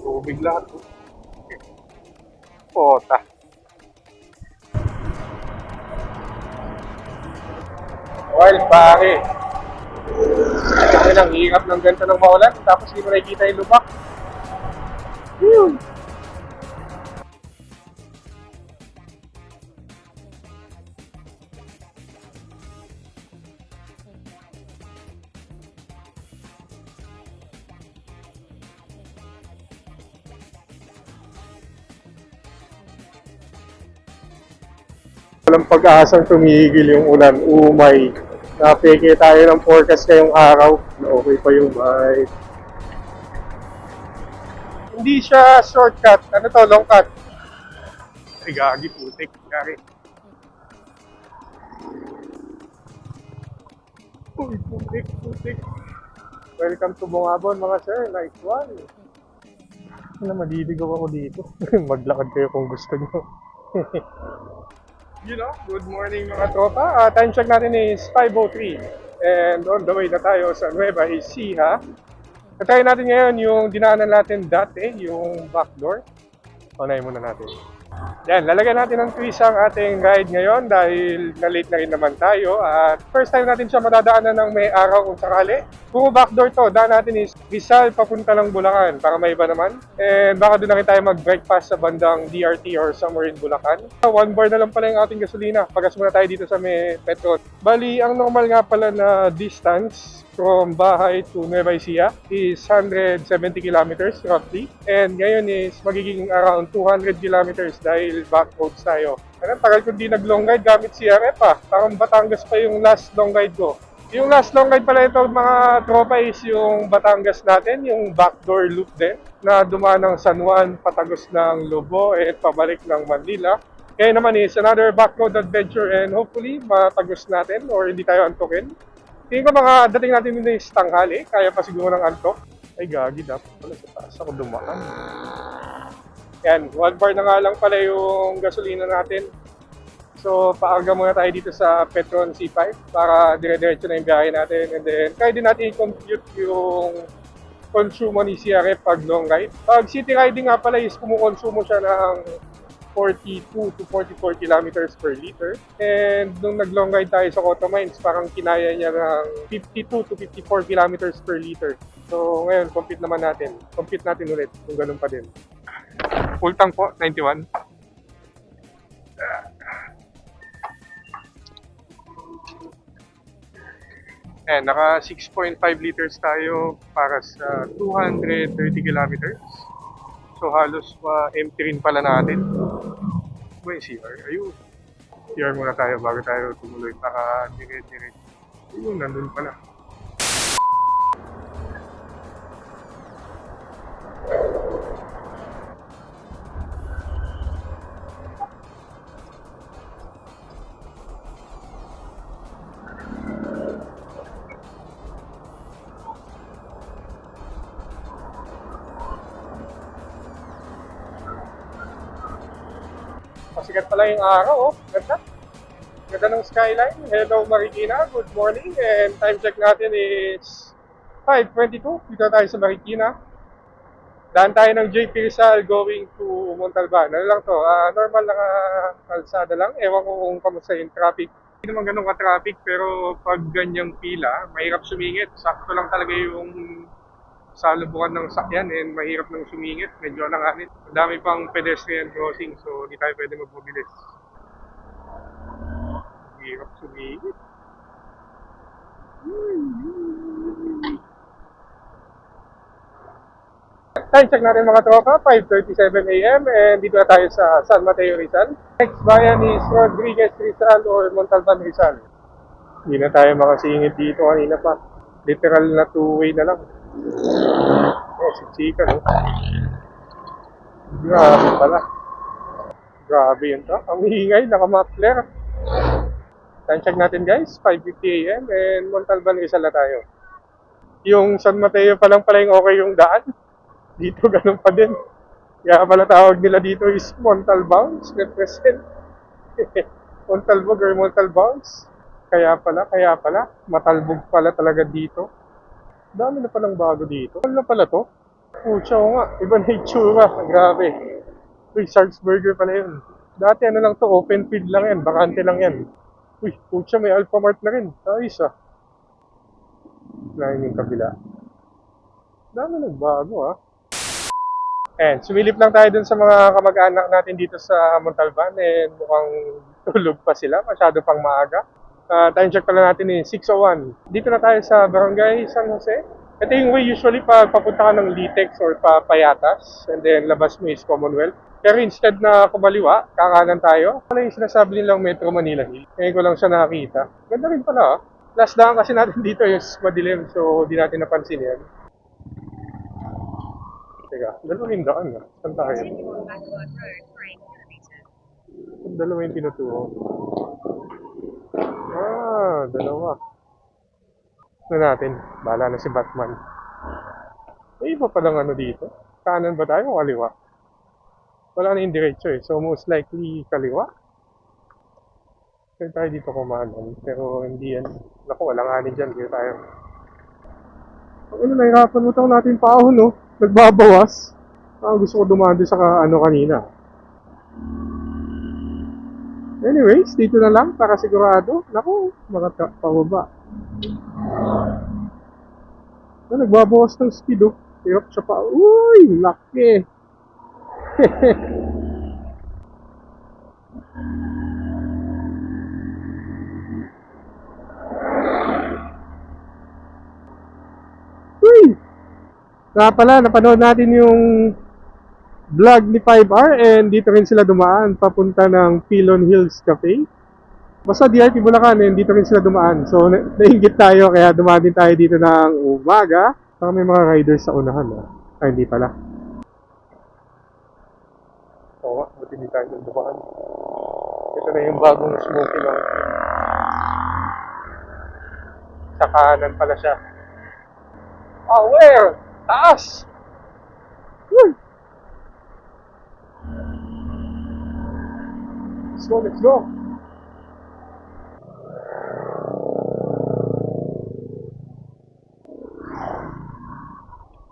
Tubig lahat. Pota. Well, pare. Ang hirap ng ganito ng maulan. Tapos hindi mo nakikita yung lubak. Whew. Walang pag-asang tumigil yung ulan. Umay. Napeke tayo ng forecast ngayong araw. Okay pa yung bike. Hindi siya shortcut. Ano to? Long cut. Ay, gagi putik. Gagi. Uy, putik, putik. Welcome to Bungabon mga sir. Nice one. Ano, madidigaw ako dito. Maglakad kayo kung gusto nyo. Good morning mga tropa. Time check natin is 5:03. And on the way na tayo sa Nueva Ecija. Try natin ngayon yung dinaanan natin dati, yung backdoor. Unahin muna natin. Yan, lalagyan natin ng twist ang ating ride ngayon dahil na-late na rin naman tayo. At first time natin siya madadaanan ng may araw kung sakali. Kung backdoor to, daan natin is Rizal papunta ng Bulacan para may iba naman. And baka doon na rin tayo mag-breakfast sa bandang DRT or somewhere in Bulacan. 1 bar na lang pala yung ating gasolina. Pagas muna tayo dito sa may Petron. Bali, ang normal nga pala na distance from bahay to Nueva Ecija is 170 kilometers roughly. And ngayon is magiging around 200 kilometers dahil back roads tayo. Ano, tagal ko di nag-long ride gamit CRF ah. Parang Batangas pa yung last long ride ko. Yung last long ride pala ito mga tropa is yung Batangas natin, yung backdoor loop din na dumaan ng San Juan, patagos ng Lobo at pabalik ng Manila. Kaya naman is another backroad adventure and hopefully matagos natin or hindi tayo antukin. Tingin ko mga dating natin dito is tanghali, kaya pa siguro ng antok. Ay gagi, dapat pala sa taas ako dumaan. Yan, 1 bar na nga lang pala yung gasolina natin. So, paarga muna tayo dito sa Petron C5 para dire-diretso na yung biyahe natin. And then, kaya din natin i-compute yung konsumo ni CRF pag long ride. Pag city riding nga pala is kumukonsumo siya ng 42 to 44 kilometers per liter. And nung nag-long ride tayo sa Cotomines, parang kinaya niya ng 52 to 54 kilometers per liter. So ngayon, compute naman natin. Compute natin ulit kung ganun pa din. Full tank po, 91. And naka 6.5 liters tayo para sa 230 kilometers. So halos empty rin pala natin. May CR. Ayun. CR muna tayo bago tayo tumuloy para dire-dire. Ayun, nandun pala. Pasikat pala yung araw, oh. Ganda. Ganda ng skyline. Hello Marikina, good morning. And time check natin is 5:22. Dito tayo sa Marikina. Daan tayo ng JP Rizal going to Montalban. Ano lang to, normal na kalsada lang. Ewan ko kung kamusta yung traffic. Hindi naman ganun ka-traffic pero pag ganyang pila, mahirap sumingit. Sakto lang talaga yung sa lubukan ng sakyan and mahirap nang sumingit, medyo langanin. Ang dami pang pedestrian crossing so hindi tayo pwede magmobilis. Mahirap sumingit. Time check natin mga tropa, 5:37 AM and dito na tayo sa San Mateo Rizal. Next bayan is Rodriguez Rizal or Montalban Rizal. Hindi na tayo makasingit dito kanina pa. Literal na two-way na lang. Si Chika, no? Grabe pala. Grabe yun to. Ang hingay, naka-muffler. Time check natin guys, 5:50 AM and Montalban Rizal na tayo. Yung San Mateo pa lang pala yung okay yung daan. Dito ganun pa din. Kaya pala tawag nila dito is Montalbounce. Represent. Montalbog or Montalbounce. Kaya pala. Matalbog pala talaga dito. Dami na palang bago dito. Ano na pala to? Pucha ko nga, iba na itsura. Grabe. Uy, Sharks Burger pala yun. Dati ano lang to, open field lang yan, bakante lang yan. Uy, pucha, may Alphamart na rin. Ayos ah. Lain yung kabila. Dami nagbago ah. And sumilip lang tayo dun sa mga kamag-anak natin dito sa Montalban and mukhang tulog pa sila, masyado pang maaga. Time check pala natin eh, 6:01. Dito na tayo sa Barangay San Jose. Ito yung way usually pag papunta ka ng Litex or Payatas and then labas mo is Commonwealth. Pero instead na kumaliwa, kakanan tayo. Ano yung sinasabi nilang Metro Manila Hill? Ngayon ko lang siya nakakita. Ganda rin pala ah. Last daan kasi natin dito is madilim so di natin napansin yan. Teka, dalawa yung daan ah. Saan tayo? Dalawa yung tinuturo. Dalawa. Ano natin? Bahala na si Batman. May iba palang ano dito. Kanan ba tayo o kaliwa? Wala na yung diretso eh. So most likely kaliwa. Kaya tayo dito kumanan. Pero hindi yan. Naku, walang anin dyan. Kaya tayo. Ano, nahirapan utang natin paahon no? Nagbabawas. Gusto ko dumaan din sa ano kanina. Anyways, dito na lang para sigurado. Naku, makapababa. Nagbabawas ng speed oh. Hirap siya pa. Uy, laki. Uy! Kaya pala, napanood natin yung vlog ni 5R and dito rin sila dumaan papunta ng Pilon Hills Cafe. Basta DRT Bulacan and dito rin sila dumaan. So, nainggit tayo kaya dumaan din tayo dito ng umaga. Saka may mga riders sa unahan. Ay, hindi pala. Oo nga, buti hindi tayo dumaan. Ito na yung bagong Smoky Mountain. Sa kanan pala siya. Oh, where? Taas! Let's go, let's go!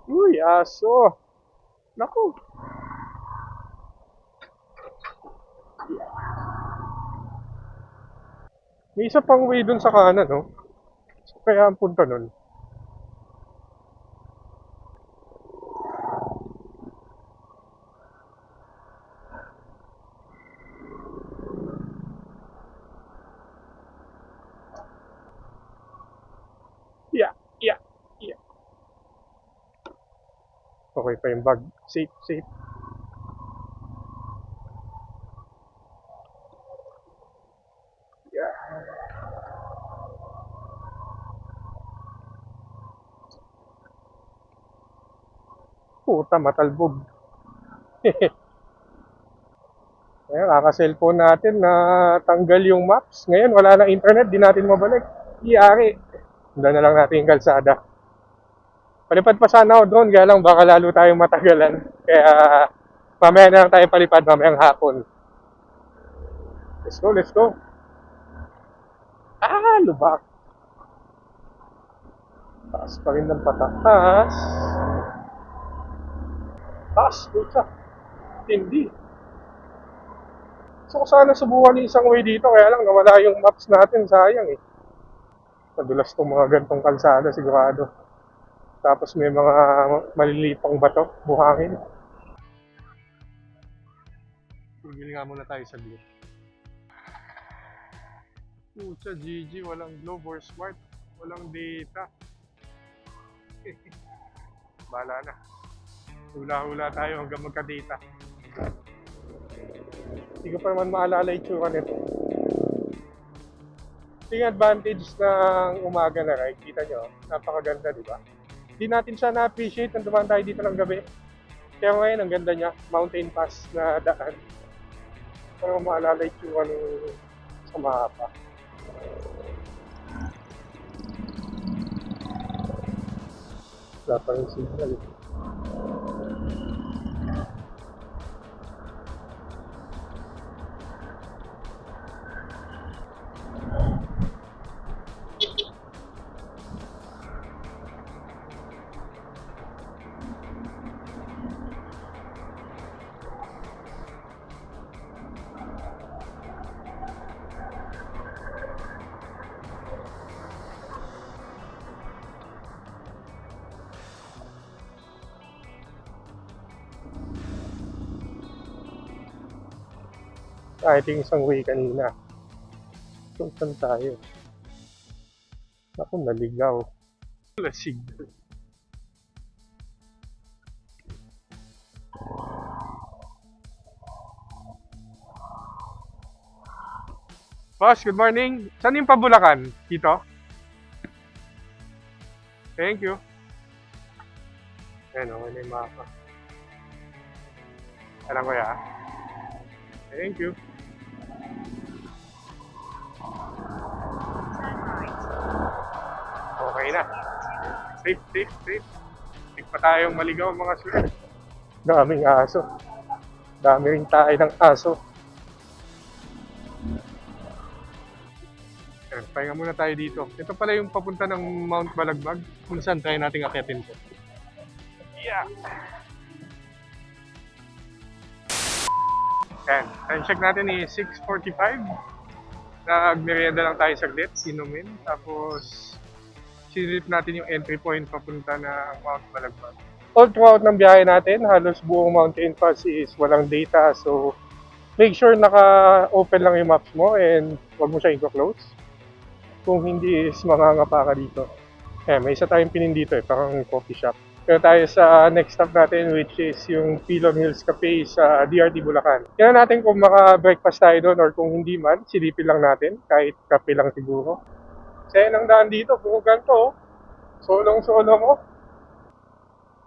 Uy, aso! Naku! May isa pang way dun sa kanan, no? Kaya ang punta nun. Yeah. Okay pa yung bag. Safe. Yeah. Puta, matalbog. Ngayon, kaka-cellphone natin na tanggal yung maps. Ngayon, wala na internet, di natin mabalik. Iyari. Doon na lang natin yung kalsada. Palipad pa sana ako doon, kaya lang baka lalo tayong matagalan. Kaya mamaya na lang tayo palipad, mamayang hapon. Let's go. Lubak. Taas pa rin ng pataas. Taas, puta. Hindi. So, sana subukan yung isang way dito, kaya lang nawala yung maps natin, sayang eh. Madulas itong mga gantong kalsada, sigurado. Tapos may mga malilipang bato, buhangin. Bibili nga muna tayo sa beer. Pucha, GG, walang Globe or Smart. Walang data. Bahala na. Hula-hula tayo hanggang magka-data. Hindi ko pa naman maalala yung tsura nito. Ito yung advantage ng umaga na ride. Kita nyo, napakaganda, di ba? Hindi natin siya na-appreciate nang dumaan tayo dito ng gabi. Kaya ngayon, ang ganda niya, mountain pass na daan. Para maalala yung tsura ng sa mapa. Wala pa yung signal eh. Kahit yung isang way kanina. So, saan tayo? Ako, naligaw. Lasig. Boss, good morning. Saan yung pabulakan? Dito? Thank you. Ayan, okay na yung mapa. Alam ko ya. Thank you. Okay na. Safe, safe, safe. Safe pa tayong maligaw mga sir. Daming aso. Dami rin tayo ng aso. Ayan, pahinga muna tayo dito. Ito pala yung papunta ng Mount Balagbag. Kung saan tayo nating akyatin to. Yeah! Ayan, time check natin is 6:45. Nagmerienda lang tayo saglit, inumin. Tapos, sinilip natin yung entry point papunta na Mount Balagbag. All throughout ng biyahe natin, halos buong mountain pass is walang data. So, make sure naka-open lang yung maps mo and huwag mo siya i-close. Kung hindi is mangangapa ka dito. Eh, may isa tayong pinin dito parang coffee shop. Pero tayo sa next stop natin which is yung Pilon Hills Cafe sa DRT Bulacan. Tingnan natin kung maka-breakfast tayo doon or kung hindi man, silipin lang natin kahit kape lang siguro. Kasi ang daan dito, puro ganito. Solong-solo mo.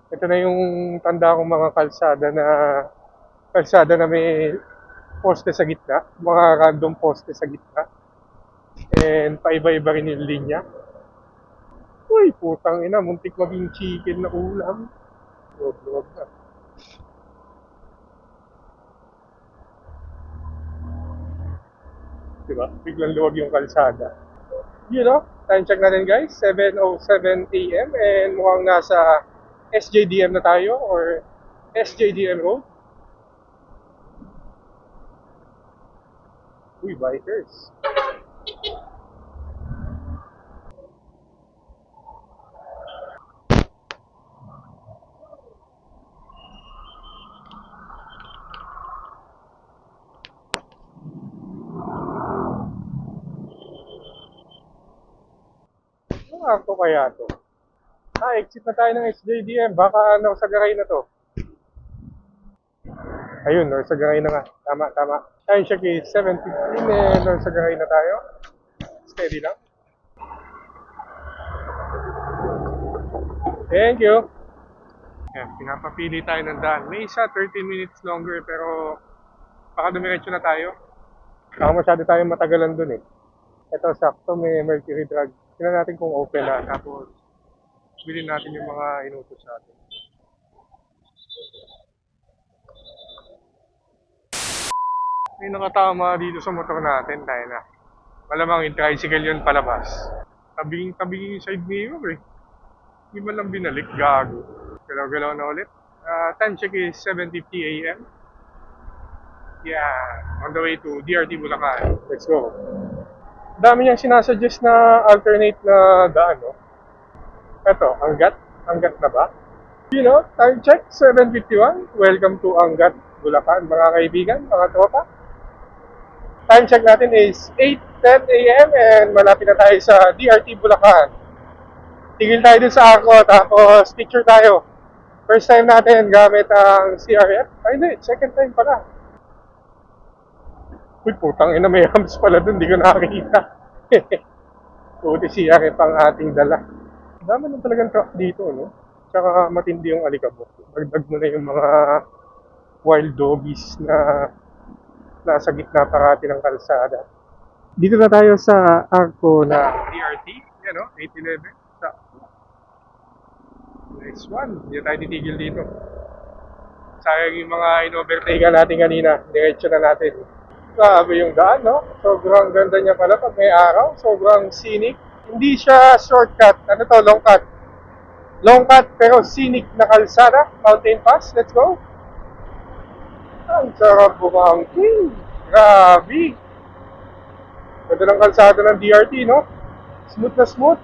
Ito na yung tanda kong mga kalsada na may poste sa gitna, mga random poste sa gitna. And paiba-iba rin yung linya. Uy, putang ina, muntik maging chicken na ulam. Luwag na. Diba? Biglang luwag yung kalsada. You know, time check natin guys, 7:07 AM and mukhang nasa SJDM na tayo or SJDM Road. Uy, bikers. Ako kaya to? Exit na tayo ng SJDM. Baka ano, sa garay na to. Ayun, or sa garay na nga. Tama, tama. Time check is 7:15 and or sa garay na tayo. Steady lang. Thank you. Yan, pinapapili tayo ng daan. May isa 30 minutes longer pero baka dumiretso na tayo. Baka masyado tayo matagalan dun eh. Ito, sakto may Mercury Drug. Tingnan natin kung open na. Tapos, bilhin natin yung mga inutos natin. May nakatama dito sa motor natin. Tayo na. Malamang yung tricycle yun palabas. Tabing yung side mirror eh. Hindi man lang binalik. Gago. Galaw-galaw na ulit. Time check is 7:50 AM. Yeah. On the way to DRT Bulacan. Let's go. Dami niyang sinasuggest na alternate na daan, no? Ito, Angat. Angat na ba? You know, time check, 7:51. Welcome to Angat, Bulacan, mga kaibigan, mga tropa. Time check natin is 8:10 AM and malapit na tayo sa DRT Bulacan. Tigil tayo dun sa ako, tapos picture tayo. First time natin gamit ang CRF. Ay, hindi, second time pala. Uy, putang ina, may hams pala dun, di ko nakakita. Puti siya pang ating dala. Dami lang talagang truck dito, no? Tsaka matindi yung alikabok. Dagdag mo na yung mga wild doggies na nasa gitna parati ng kalsada. Dito na tayo sa arko na DRT, yan no? 811. Nice one. Hindi tayo titigil dito. Sayang yung mga in-overtake natin kanina. Diretso na natin. Grabe yung daan, no? Sobrang ganda niya pala pag may araw. Sobrang scenic. Hindi siya shortcut. Ano to? Long cut. Long cut pero scenic na kalsada. Mountain pass. Let's go. Ang sarap bumangking. Grabe. Ganda ng kalsada ng DRT, no? Smooth na smooth.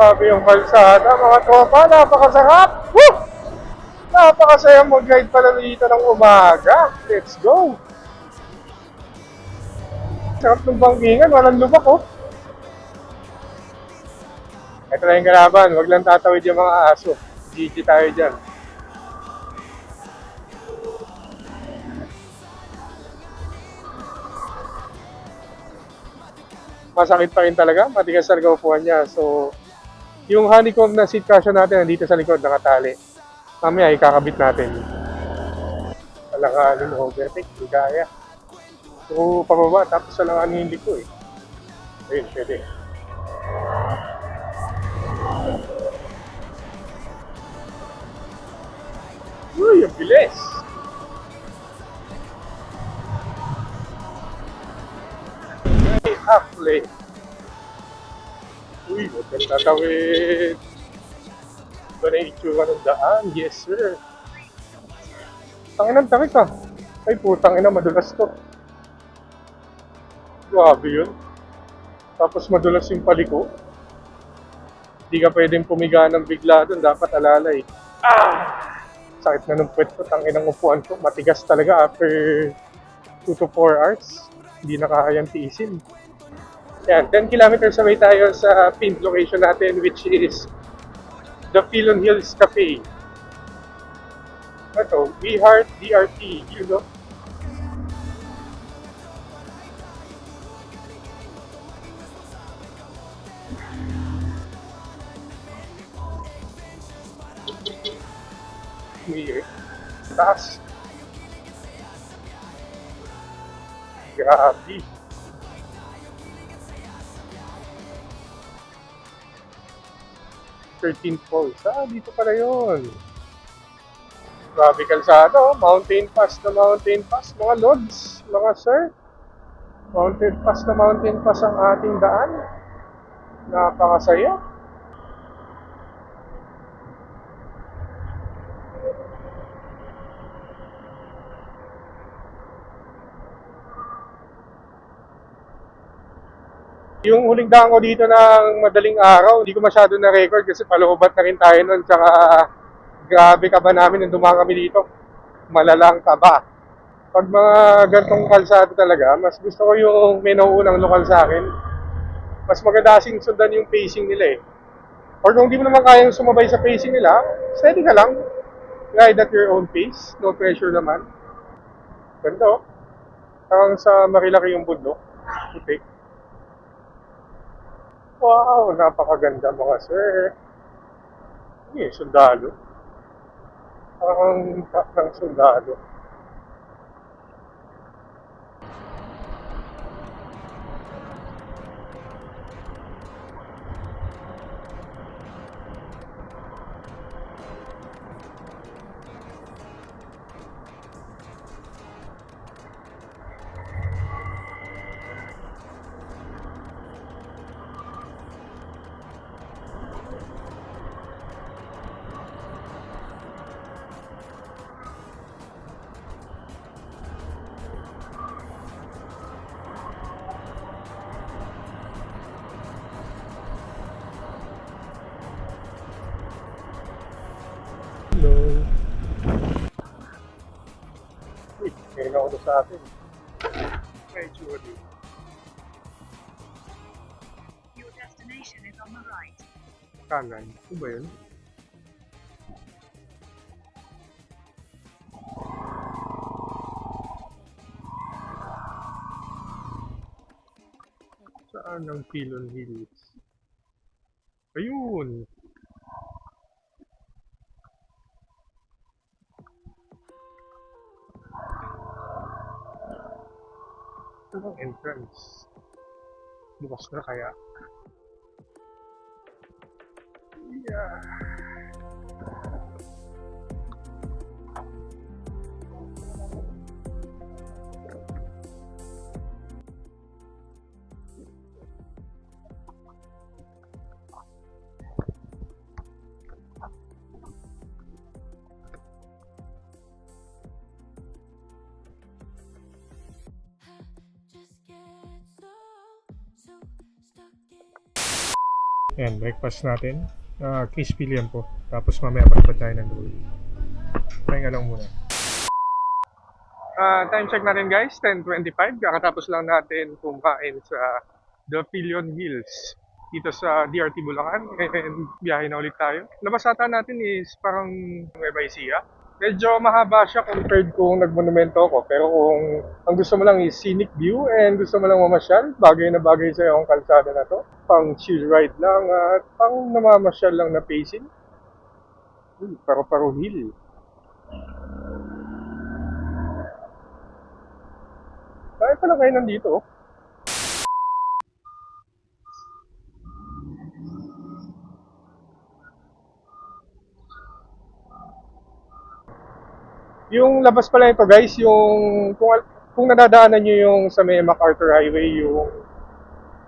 Grabe yung kalsada, mga tropa. Napakasarap! Woo! Napakasaya mag-ride pala dito ng umaga. Let's go! Sarap ng bangkingan, walang lubak oh. Ito na yung kalaban, wag lang tatawid yung mga aso. GG tayo dyan. Masakit pa rin talaga, matigas talaga upuan niya. So, yung honeycomb na seat cushion natin nandito sa likod, nakatali. Mamaya ikakabit natin. Alanganin, overtake, hindi kaya. So, pababa, tapos alanganin hindi ko eh. Ayun, pwede. Uy, ang bilis! Ay, half-lane. Uy, huwag kang tatawid. Iba na yung itsura ng daan. Yes, sir. Tanginan, takik ah. Ay, putang ina, madulas to. Grabe yun. Tapos madulas yung paliko. Hindi ka pwedeng pumiga ng bigla doon. Dapat alalay. Sakit na ng puwet ko. Tanginang upuan ko. Matigas talaga after 2 to 4 hours. Hindi na kayang tiisin. Yan, 10 kilometers away tayo sa pinned location natin, which is the Philon Hills Cafe. Ito, We Heart DRT, you know? Weird. Taas. Grabe. Falls. Dito pala yun. Grabe kalsada, oh. Mountain pass na mountain pass. Mga lods, mga sir. Mountain pass ang ating daan. Napakasaya. Yung huling daan ko dito ng madaling araw, hindi ko masyado na-record kasi paloobat na rin tayo nun. Tsaka grabe kaba namin nung dumaan kami dito. Malalang kaba. Pag mga gantong kalsada talaga, mas gusto ko yung may nauunang lokal sa akin. Mas maganda kasing sundan yung pacing nila eh. Or kung di mo naman kayang sumabay sa pacing nila, steady ka lang. Ride at your own pace. No pressure naman. Ganda oh. Parang sa marilaki yung bundok. Putik. Wow, napakaganda mga sir. Sundalo. Parang top ng sundalo. Hello. Uy, ngayon ako sa atin. Medyo ulit. Your destination is on the right. Kanan. Ano ba yun? Saan ang Philon Hills? Ayun! Ito ang entrance. Bukas na kaya? Yeah. Ayan, breakfast natin. Case pillion po. Tapos mamaya balik tayo ng doon. Pahinga lang muna. Time check natin guys, 10:25. Kakatapos lang natin kumain sa The Pillion Hills dito sa DRT Bulacan. And biyahe na ulit tayo. Labas ata natin is parang Nueva Ecija. Medyo mahaba siya compared kung nagmonumento ako. Pero kung ang gusto mo lang is scenic view and gusto mo lang mamasyal, bagay na bagay sa'yo ang kalsada na to. Pang chill ride lang at pang namamasyal lang na pacing. Paro-paro hill. Kaya pala kayo nandito. Yung labas pala ito guys, yung kung nadadaanan nyo yung sa may MacArthur Highway, yung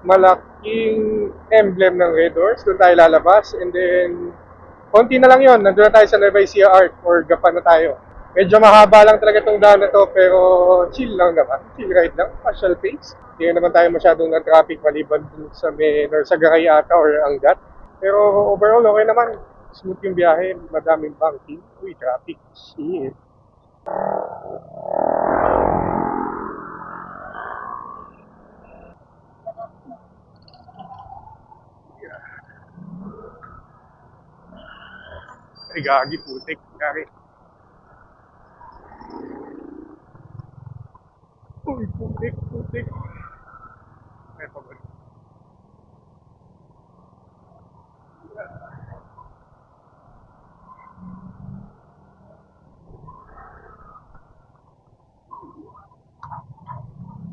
malaking emblem ng Red Horse, doon tayo lalabas. And then, konti na lang yon, nandun na tayo sa Nueva Ecija Arc or Gapan na tayo. Medyo mahaba lang talaga itong daan na to, pero chill lang naman. Chill ride lang, partial pace. Hindi naman tayo masyadong na traffic maliban dun sa may, or sa Garay ata or Angat. Pero overall, okay naman. Smooth yung biyahe, madaming banking. Uy, traffic. Shit. Ay, gagi, putik. Gari. Uy, putik, putik. Ay, pabalik.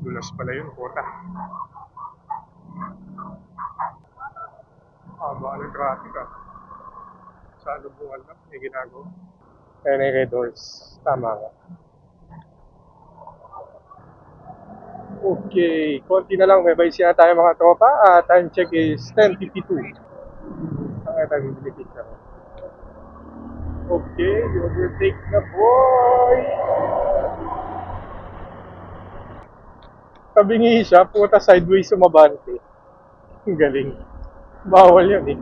Dulas pala yun, kota. Haba ng traffic ah. Sa lubungan lang, may ginagawa. Kaya na yung Red Horse. Tama nga. Okay, konti na lang. May baysi na tayo mga tropa. Time check is 10:52. Saan tayo bibili picture? Okay, overtake na boy! Tabingi siya, puta sideways sumabante. Ang galing. Bawal yun eh.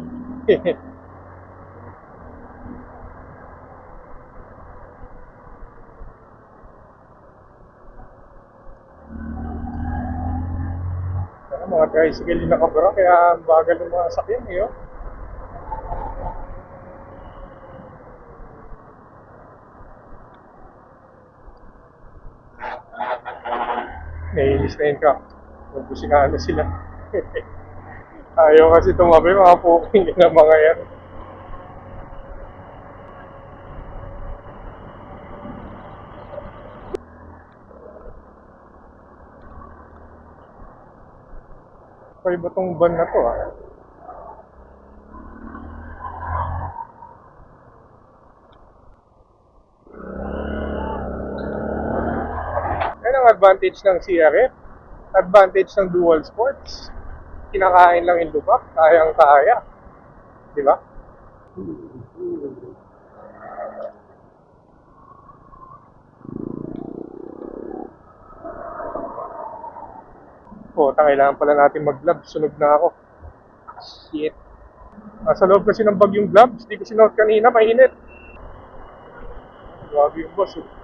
Mga tricycle yung nakabara, kaya ang bagal ng mga sakyan eh. Oh. Naiinis na yun ka. Magbusinahan na sila. Ayaw kasi tumabi, mga puking na mga yan. Kaya ba itong van na to ah? Yan ang advantage ng CRF. Advantage ng dual sports. Kinakain lang yung lubak, kayang kaya. Di ba? Oh, kailangan pala natin mag-gloves. Sunog na ako. Shit. Sa loob kasi ng bag yung gloves. Di ko sinuot kanina, mainit. Grabe yung boss. Oh.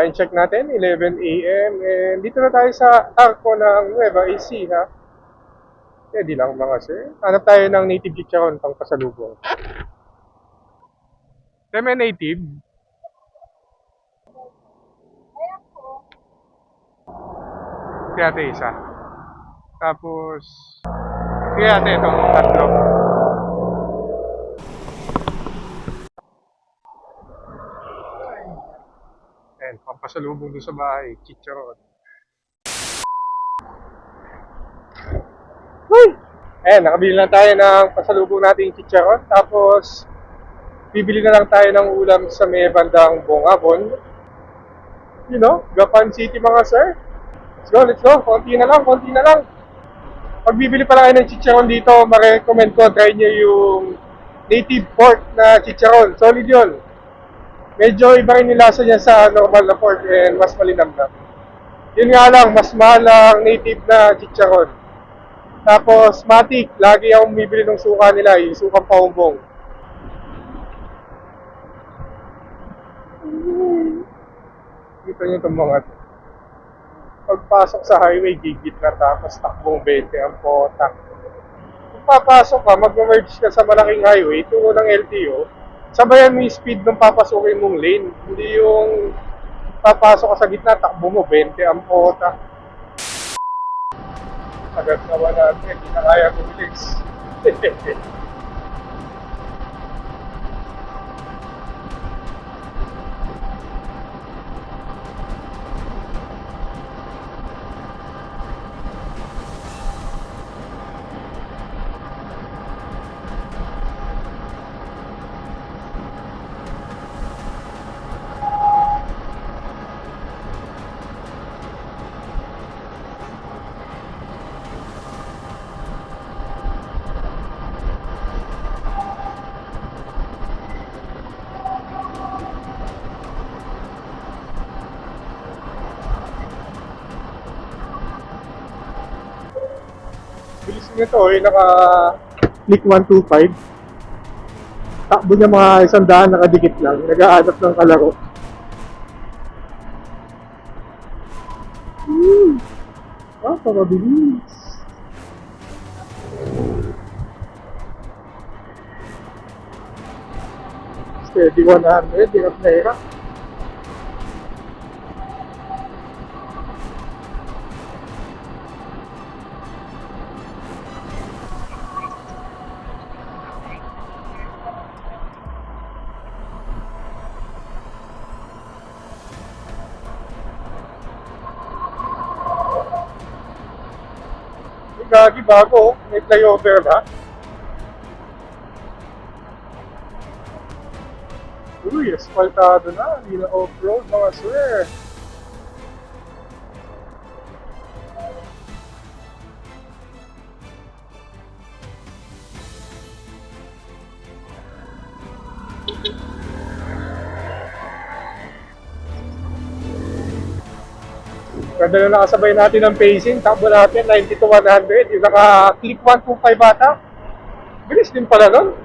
Time check natin, 11 a.m. And dito na tayo sa Arco ng Nueva Ecija. Pwede lang mga sir. Hanap tayo ng native chicharon pang pasalubong. May native. Kaya ate isa. Tapos, kaya ate itong tatlo. Ayan, pampasalubong doon sa bahay. Chicharon. Uy! Ayan, nakabili lang tayo ng pasalubong nating chicharon. Tapos, bibili na lang tayo ng ulam sa may bandang Bongabon. You know, Gapan City mga sir. Let's go, let's go. Konti na lang, konti na lang. Pag bibili pala kayo ng chicharon dito, ma-recommend ko, try nyo yung native pork na chicharon. Solid yun. Medyo iba rin yung lasa niya sa normal na pork and mas malinamnam. Yun nga lang, mas mahal ang native na chicharon. Tapos, matik, lagi akong bibili ng suka nila, yung sukang paumbong. Kita nyo itong mga ito. Pagpasok sa highway, gigit na tapos takbong 20 ang potang. Kung papasok ka, mag-merge ka sa malaking highway, tungo ng LTO, sabayan mo yung speed ng papasukin mong lane. Hindi yung papasok ka sa gitna, takbo mo, 20 ang potang. Agad naman natin, hindi na kaya kumilis. Bilis nito naka-click 125. Takbo niya mga 100 nakadikit lang. Nag-aanap ng kalaro. Pagabilis. Steady 100, hirap na hirap. Gagi bago, may flyover na. Uy, asfaltado na, hindi na off-road mga sir. Ganda na nakasabay natin ng pacing, takbo natin 90 to 100, yung naka-click 125 ata. Bilis din pala nun.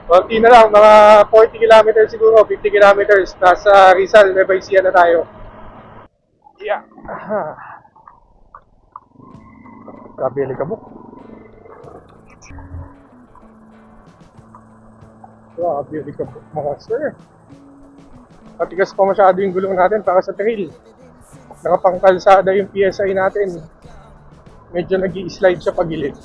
Konti na lang, mga 40 kilometers siguro, 50 kilometers, nasa Rizal, Nueva Ecija na tayo. Yeah. Grabe yung kabuk. Grabe yung kabuk mga sir. Matigas pa masyado yung gulong natin para sa trail. Nakapangkalsada yung PSI natin. Medyo nag-i-slide siya pagilid.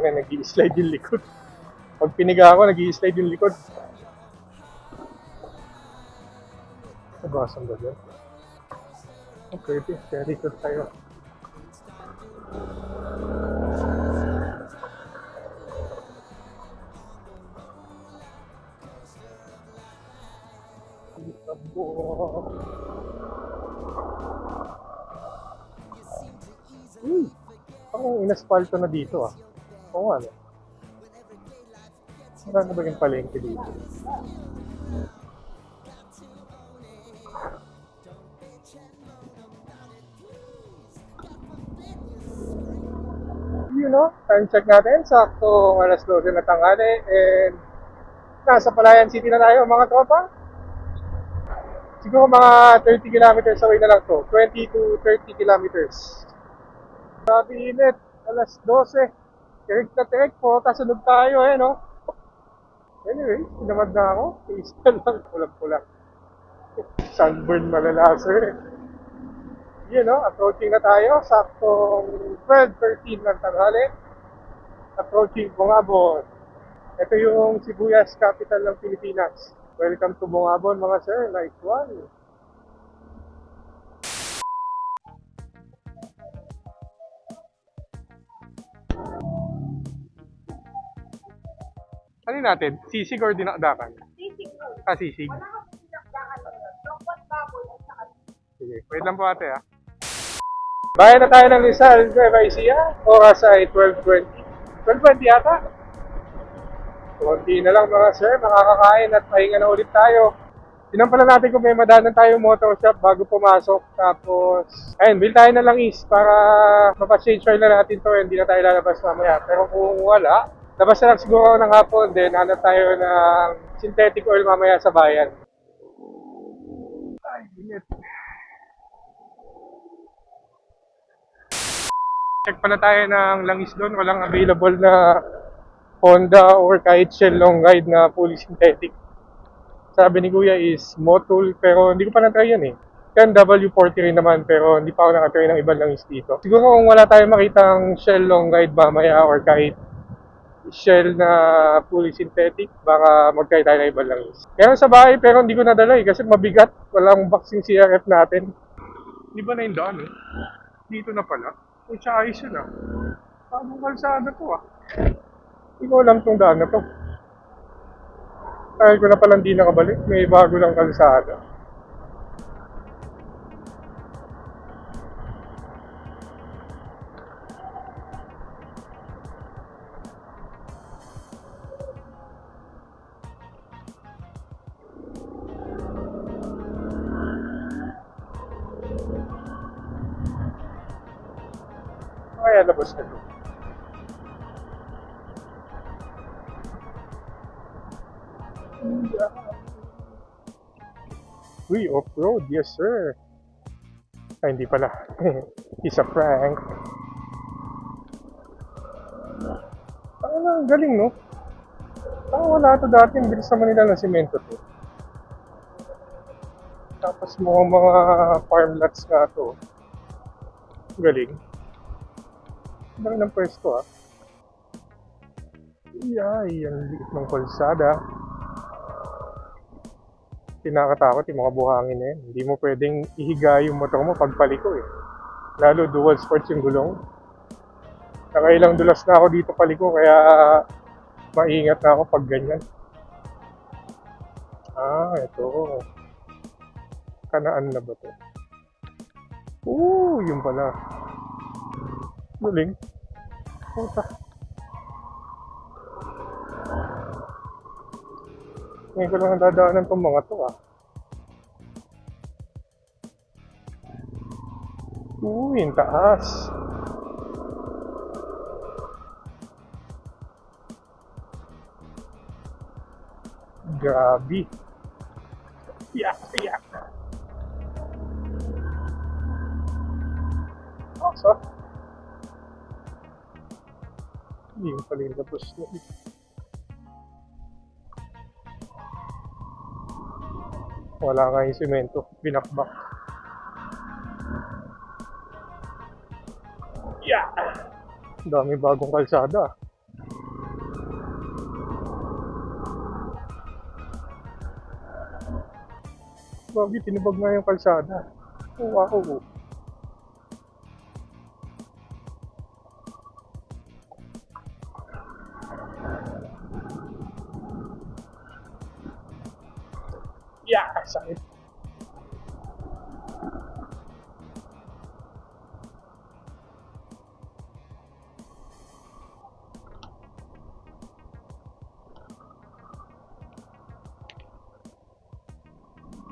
Nag-i-slide yung likod. Pag piniga ako, nag-i-slide yung likod. Nabasan ba dyan? Okay, very good tayo. Ang inaspalto na dito ah. Oo nga, no? Marami ba yung palengke dito? You know, time check natin. Sakto alas 12 na tanghali. And nasa Palayan City na tayo mga tropa. Siguro mga 30 kilometers away na lang to. 20 to 30 kilometers. Grabe init. Alas 12. Tirik na tirik po. Kasunod tayo eh, no? Anyway, sinamad na ako. Isa lang. Pulang-pulang. Sunburn malala, sir. You know, approaching na tayo. Saktong 12:13 ng tanghali. Approaching Bungabon. Ito yung Sibuyas, capital ng Pilipinas. Welcome to Bungabon mga sir. Nice one. Ano natin? Sisig or dinakdakan? Sisig po. Ah, sisig. Wala ka pong pinagdaan na Lokot baboy at saka Sige, wait lang po ate ah. Bayan na tayo ng Rizal, Nueva Ecija. Oras ay 12:20. 12:20 yata. Kunti na lang mga sir, makakakain at pahinga na ulit tayo. Tinampalan natin kung may madaanan tayo motor shop bago pumasok. Tapos, ayun, bill tayo na lang is para mapachange oil na natin to. Hindi na tayo lalabas mamaya. Pero kung wala, labas na lang siguro ng hapon. Then, hanap tayo ng synthetic oil mamaya sa bayan. Ay, init. Check pala tayo ng langis doon. Walang available na Honda or kahit Shell long ride na fully synthetic. Sabi ni Kuya is Motul, pero hindi ko pa na-try yan eh. 10W40 rin naman, pero hindi pa ako nakatry ng ibang langis dito. Siguro kung wala tayong makitang Shell long ride mamaya or kahit Shell na fully synthetic, baka mag-try tayo ng ibang langis. Kaya sa bahay, pero hindi ko nadala eh, kasi mabigat. Walang boxing CRF natin. Di ba na yung daan eh? Dito na pala. Kung siya ayos yun ah. Parang kalsada to ah. Hindi ko alam tong daan na to. Kahit ko na palang di nakabalik, may bago lang kalsada. Kaya labas na to. Uy, off-road, yes sir. Ay, hindi pala. It's a prank. Ang galing, no? Wala ito dati. Ang bilis naman nila ng semento to. Tapos mga farm lots nga to. Galing. Galing ng pwesto, ah. Ay, ang liit ng kalsada. Kinakatakot yung mga buhangin na yan. Hindi mo pwedeng ihiga yung motor mo pag paliko eh. Lalo dual sports yung gulong. Nakailang dulas na ako dito paliko kaya maingat na ako pag ganyan. Ah, ito. Kanaan na ba ito? Yun pala. Galing. Puta. Ngayon ko lang dadaanan itong mga to ah. Yung taas. Grabe. Tiyak. So, hindi yung pala yung tapos na ito. Wala nga yung semento, binakbak. Yeah! Dami bagong kalsada. Babi, tinubag nga yung kalsada. Wow! Yeah! Sakit.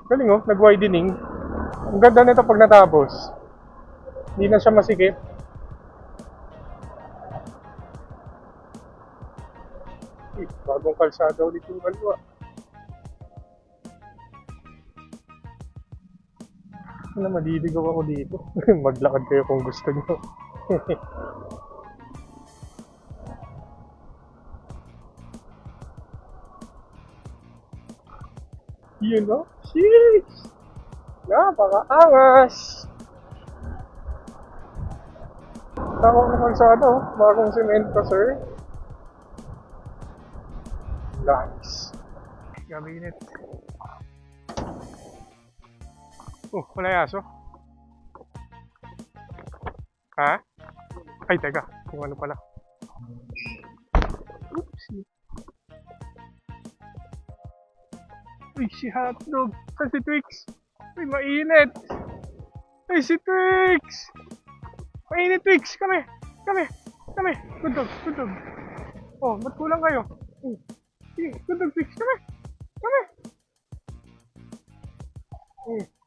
Galing oh, nag-widening. Ang ganda nito pag natapos. Hindi na siya masikip. Bagong kalsada ulit yung kalwa. Ano, maliligaw ako dito. Maglakad kayo kung gusto nyo. Yun o? Sheesh! Napaka-angas! Tawag na kalsada oh. Bagong semento, sir. Nice. Gabi init. Wala yaso. Ha? Ay, teka. Kung ano pala. Oopsie. Uy, si hotdog. Saan si Twix? Uy, mainit. Uy, si Twix. Mainit, Twix. Kami. Good dog. Oh, ba't kulang kayo? Good dog, Twix. Kami.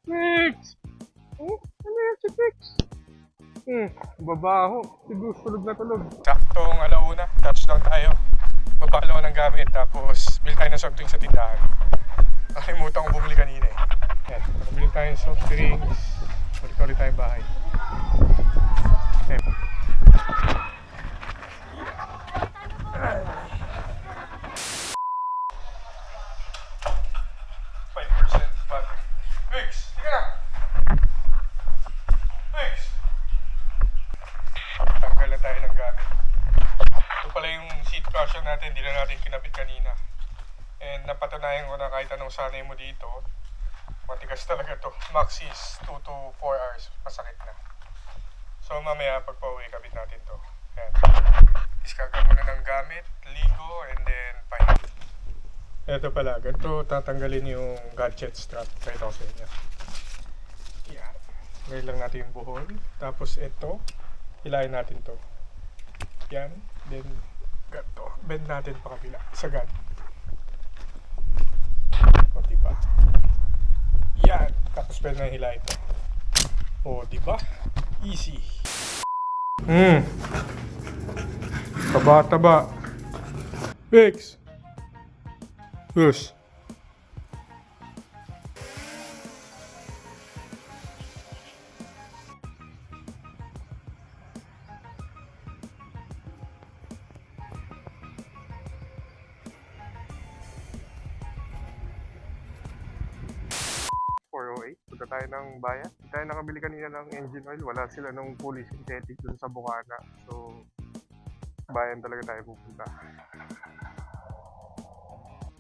Twix! Ano yan si Twix? Babaho. Siguro tulog na tulog. Saktong alauna, touchdown tayo. Babalo ng gamit, tapos bili tayo ng soft drink sa tindahan. Nakalimutan kong bumili kanina eh. Yan, bumili tayo ng soft drinks. Balik ulit tayo bahay. Yan. 5% battery. Twix, sige na! Twix! Tanggal na tayo ng gamit. Ito pala yung seat cushion natin, hindi na natin kinapit kanina. And napatunayan ko na kahit anong sanay mo dito, matigas talaga to. Max is 2 to 4 hours, masakit na. So mamaya pag pauwi, kabit natin to. Ayan. Diskarga muna ng gamit, ligo, and then pahinga. Ito pala, ganito tatanggalin yung gadget strap. Kaya ito sa inyo. Yan. Ngayon lang natin yung buhol. Tapos ito, hilahin natin to. Yan. Then, ganito. Bend natin pa kabila. Sagad. O, diba? Yan. Tapos pwede na hilahin ito. O, diba? Easy. Taba. Fix. Yes. Punta tayo ng bayan. Hindi tayo nakabili kanina ng engine oil. Wala sila nung fully synthetic dun sa Bukana. So, bayan talaga tayo pupunta.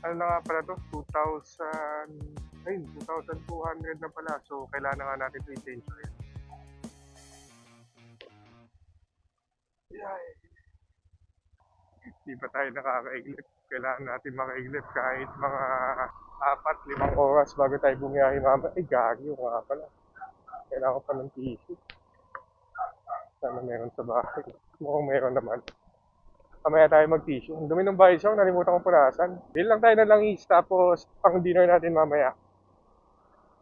Ano na nga pala to? 2,200 na pala. So, kailangan nga natin ito i-change oil. Yay! Hindi pa tayo nakakaiglip. Kailangan natin makaiglip kahit mga 4-5 oras bago tayo bumiyahe mama. Ay, gagi yung nga pala. Kailangan ko pa ng tissue. Sana meron sa bahay. Mukhang meron naman. Kamaya tayo mag-tissue. Ang dumi ng bahay siya, nalimutan kong punasan. Bill lang tayo na langis, tapos pang dinner natin mamaya.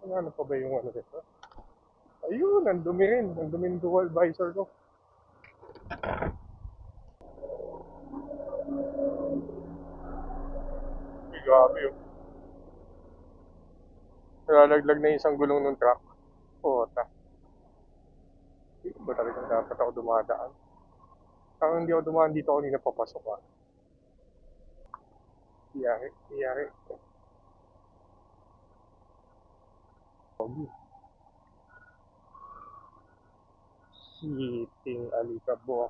Ano pa ba yung ano dito? Ayun, ang dumi rin. Ang dumi ng dual visor ko. Ay, grabe yun. Nalalaglag na yung isang gulong ng truck. Puta. Hindi ba talagang dapat ako dumadaan? Kung hindi ako dumaan dito, ako hindi napapasok ha. Iyari. Siting alikabok.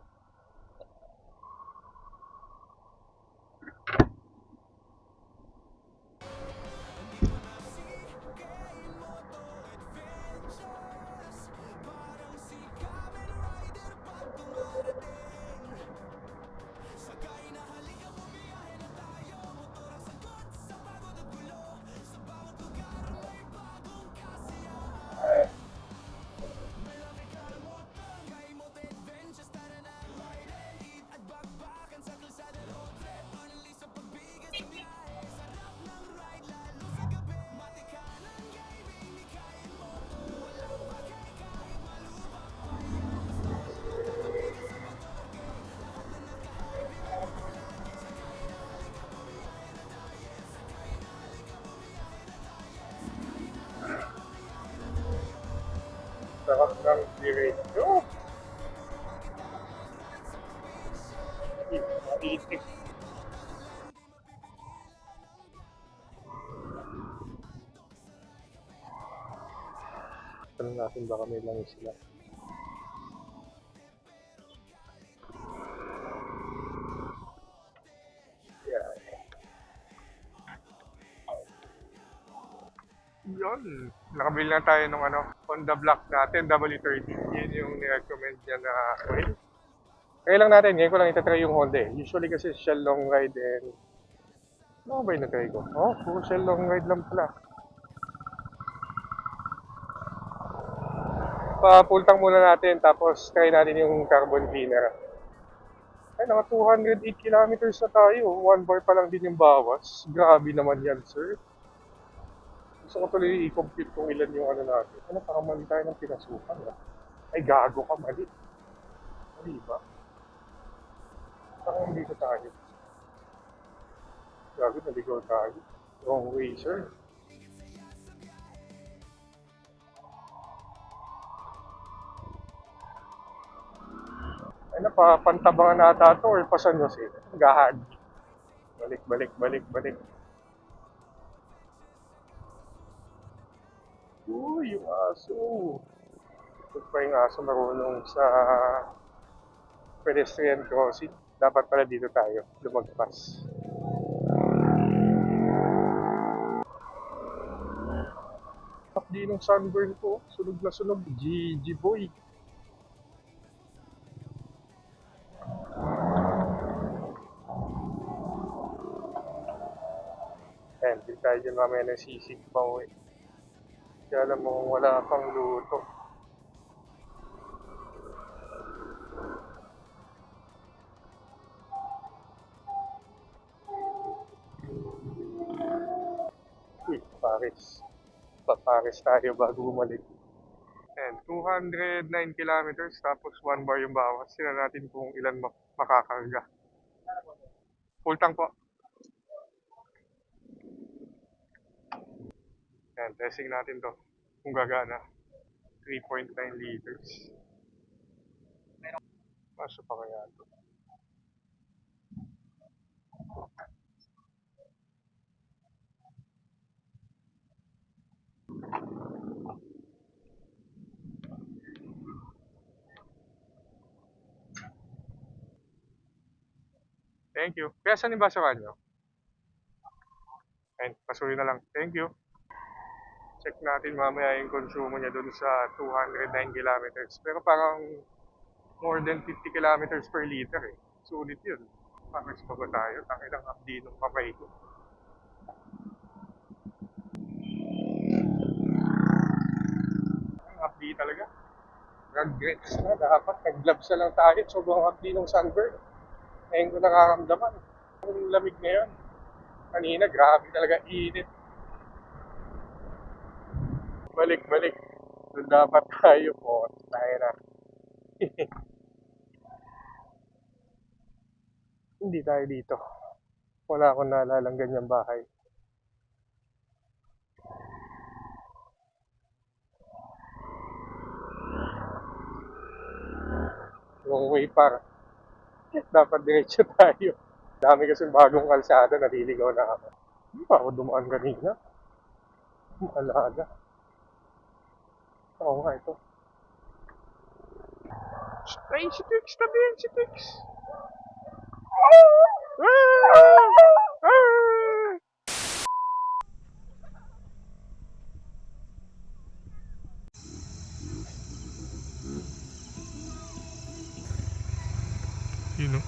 Sarap ng diretso. Maitik. Tanong natin baka may langis sila. Yeah. Yun. Nakabili na tayo ng on the block natin, W30. Yun yung ni-recommend niya na oil. Kaya lang natin, ngayon ko lang itatry yung Honda eh. Usually kasi Shell long ride and... Ano ba yung natry ko? Oh, puro Shell long ride lang pala. Pa-full tank muna natin, tapos try natin yung carbon cleaner. Ay, naka 208 kilometers na tayo. 1 bar pa lang din yung bawas. Grabe naman yan, sir. Gusto ko tuloy i-compute kung ilan yung natin. Parang mali tayo ng pinasukan. Ay, gago ka, mali. Mali ba? Parang dito tayo. Gago, naligaw tayo. Wrong way, sir. Ay, napapantabangan nata ito or pasan nyo sila. Gahag. Balik, balik, balik, balik. Uy, yung aso. Ito pa yung aso marunong sa pedestrian crossing. Dapat pala dito tayo lumagpas. Di nung sunburn ko, sunog na sunog. GG boy. Ayan, din tayo dyan mamaya ng sisig pa uwi. Kaya alam mo wala pang luto. Uy, Paris. Paparis tayo bago bumalik. And 209 kilometers tapos 1 bar yung bawas. Sila natin kung ilan makakarga. Full tank po. Yan, testing natin to. Kung gagana. 3.9 liters. Masya pa kaya ito. Thank you. Kaya saan yung basurahan nyo? Ayun, pasuloy na lang. Thank you. Check natin mamaya yung konsumo niya dun sa 209 kilometers. Pero parang more than 50 kilometers per liter eh. Sulit yun. Paris pa ba tayo? Takilang update ng kamay ko. Ang update talaga. Regrets na. Dapat nag-gloves na lang tayo. Sobrang update ng sunburn. Ngayon ko nakakamdaman. Ang lamig ngayon. Kanina, grabe talaga init. Balik-balik. Doon dapat tayo po. Tayo na. Hindi tayo dito. Wala akong naalalang ganyang bahay. Long way para. Dapat diretso tayo. Dami kasi bagong kalsada, naliligaw na ako. Hindi pa ako dumaan kanina. Malaga. Oo nga ito. Ay, si Tix! Tabi yan, si Tix! You know.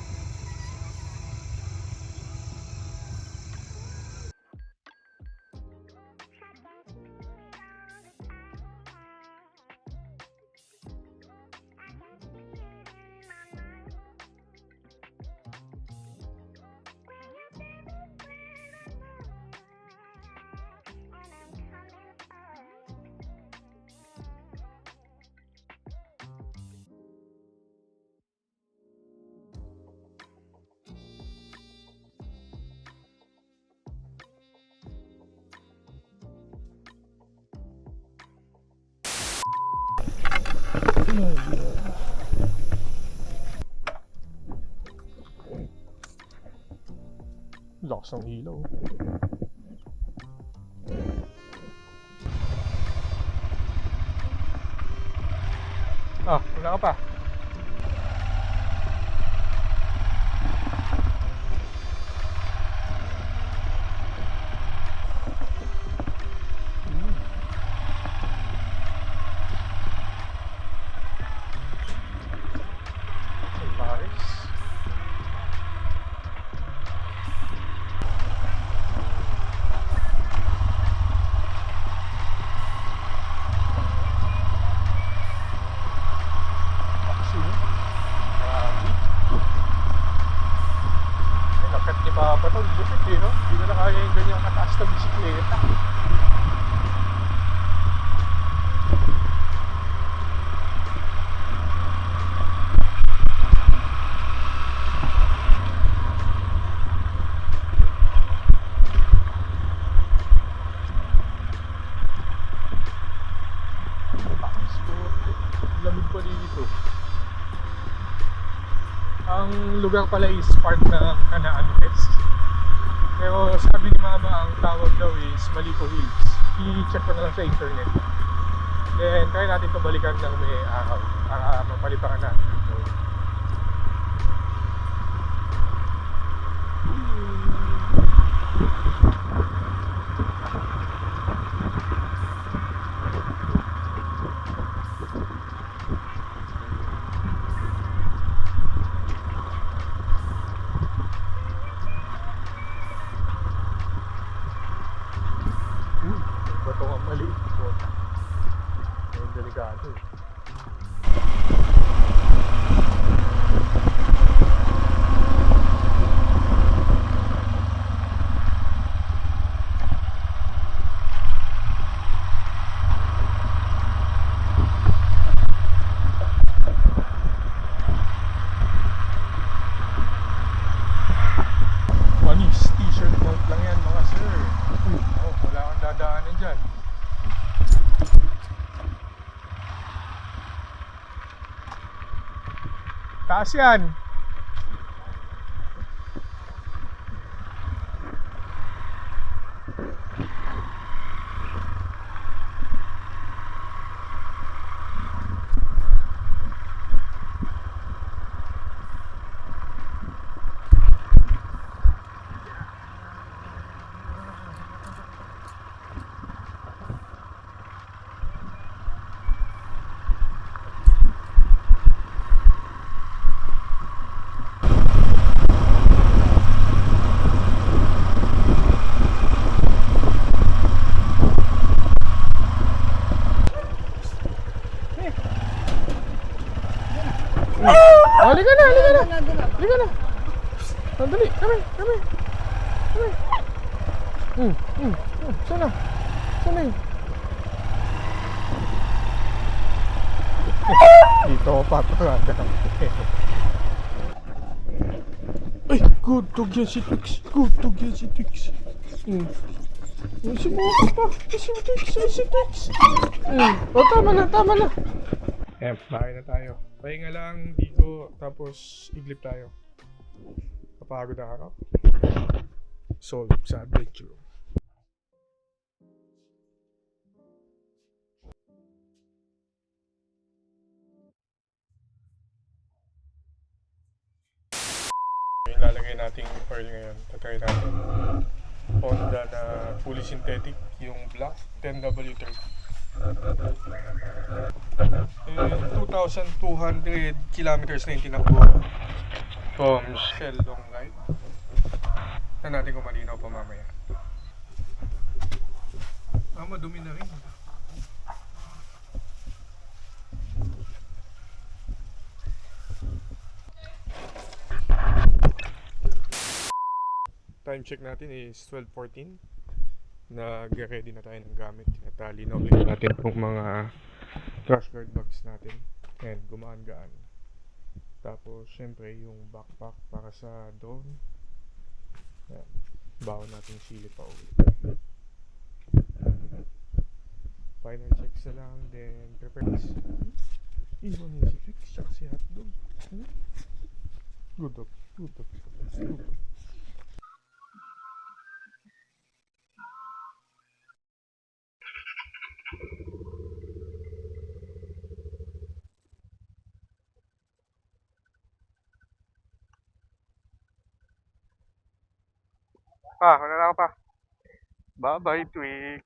Lakas ng ilaw. Ah, wala ka pa. Ay, Paris. Taxi. Grabe. Ay, lakat ni Papa to. Busit eh, no? Hindi ko na kaya yung ganyang kataas na bisikleta. Takas ko. Lamig pa dito. Ang lugar pala is part ng Canaan West. Pero sabi ni Mama, ang tawag daw is Malipo Hills. I-check ko na lang sa internet. Then, try natin ito balikan ng may araw para mapaliparan natin dito. Bato nga mali. Ayun, delikado eh. Manis, t-shirt mount lang yan mga sir. Oh, wala kang dadaanan dyan. Taas yan. Oh, halika na, halika na. Halika na. Sandali, kami. Sana. Sana yun. Dito ako paparada. Ay, good dog yan si Twix. Good dog yan si Twix. Sumuha pa. Si Twix. O, tama na. Ayan, bahay na tayo. Pahinga lang dito, tapos iglip tayo. Kapagod ang araw. Solve sa adventure. Yung lalagay nating oil ngayon, tatry natin. Honda na fully synthetic, yung black 10W30. 2,200 kilometers na yung tinakbo from Shell long ride. Tignan natin kung malinaw pa mamaya. Madumi na rin. Time check natin is 12:14. Nag-ready na tayo ng gamit. At linawin natin itong mga trash guard bags natin. And gumaan-gaan. Tapos syempre yung backpack para sa drone. Ayan. Bawon natin sili pa uwi. Final checks na lang. Then prepare this. Iwan yung si Twix tsaka si hotdog. Good dog. Wala na ako pa. Bye-bye, Twix.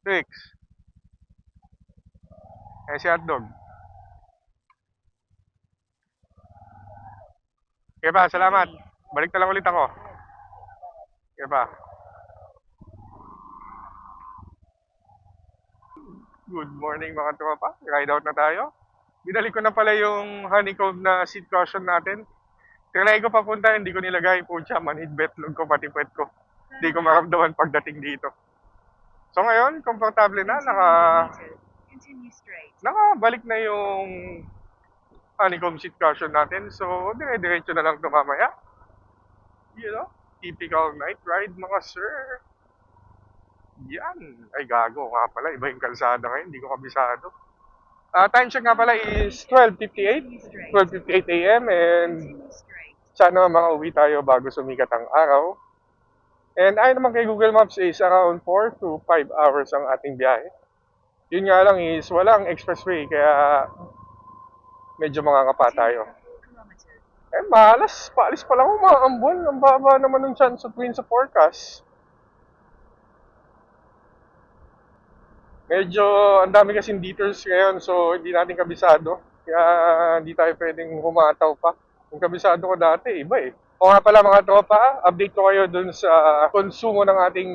Twix. Si hotdog. Okay pa, salamat. Balik na lang ulit ako. Okay pa. Good morning mga tropa. Ride out na tayo. Binalik ko na pala yung honeycomb na seat cushion natin. Tinry ko papunta, hindi ko nilagay. Pucha, manhid betlog ko, pati puwet ko. Hindi ko maramdaman pagdating dito. So ngayon, komportable na. Continue straight. Nakabalik na yung honeycomb seat cushion natin. So, dire-diretso na lang ito mamaya. You know, typical night ride mga sir. Yan. Ay, gago nga pala. Iba yung kalsada ngayon. Hindi ko kabisado. Time check nga pala is 12:58. 12:58 a.m. And Continue straight. sana makauwi tayo bago sumikat ang araw. And ayon naman kay Google Maps is around 4 to 5 hours ang ating biyahe. Yun nga lang is walang expressway kaya medyo makakapa tayo. 4 kilometers. Malas. Paalis pa lang ako mga ambon. Ang baba naman ng chance of rain sa forecast. Medyo ang dami kasing detours ngayon so hindi natin kabisado. Kaya hindi tayo pwedeng humataw pa. Yung kabisado ko dati, iba eh. O nga pala mga tropa, update ko kayo dun sa konsumo ng ating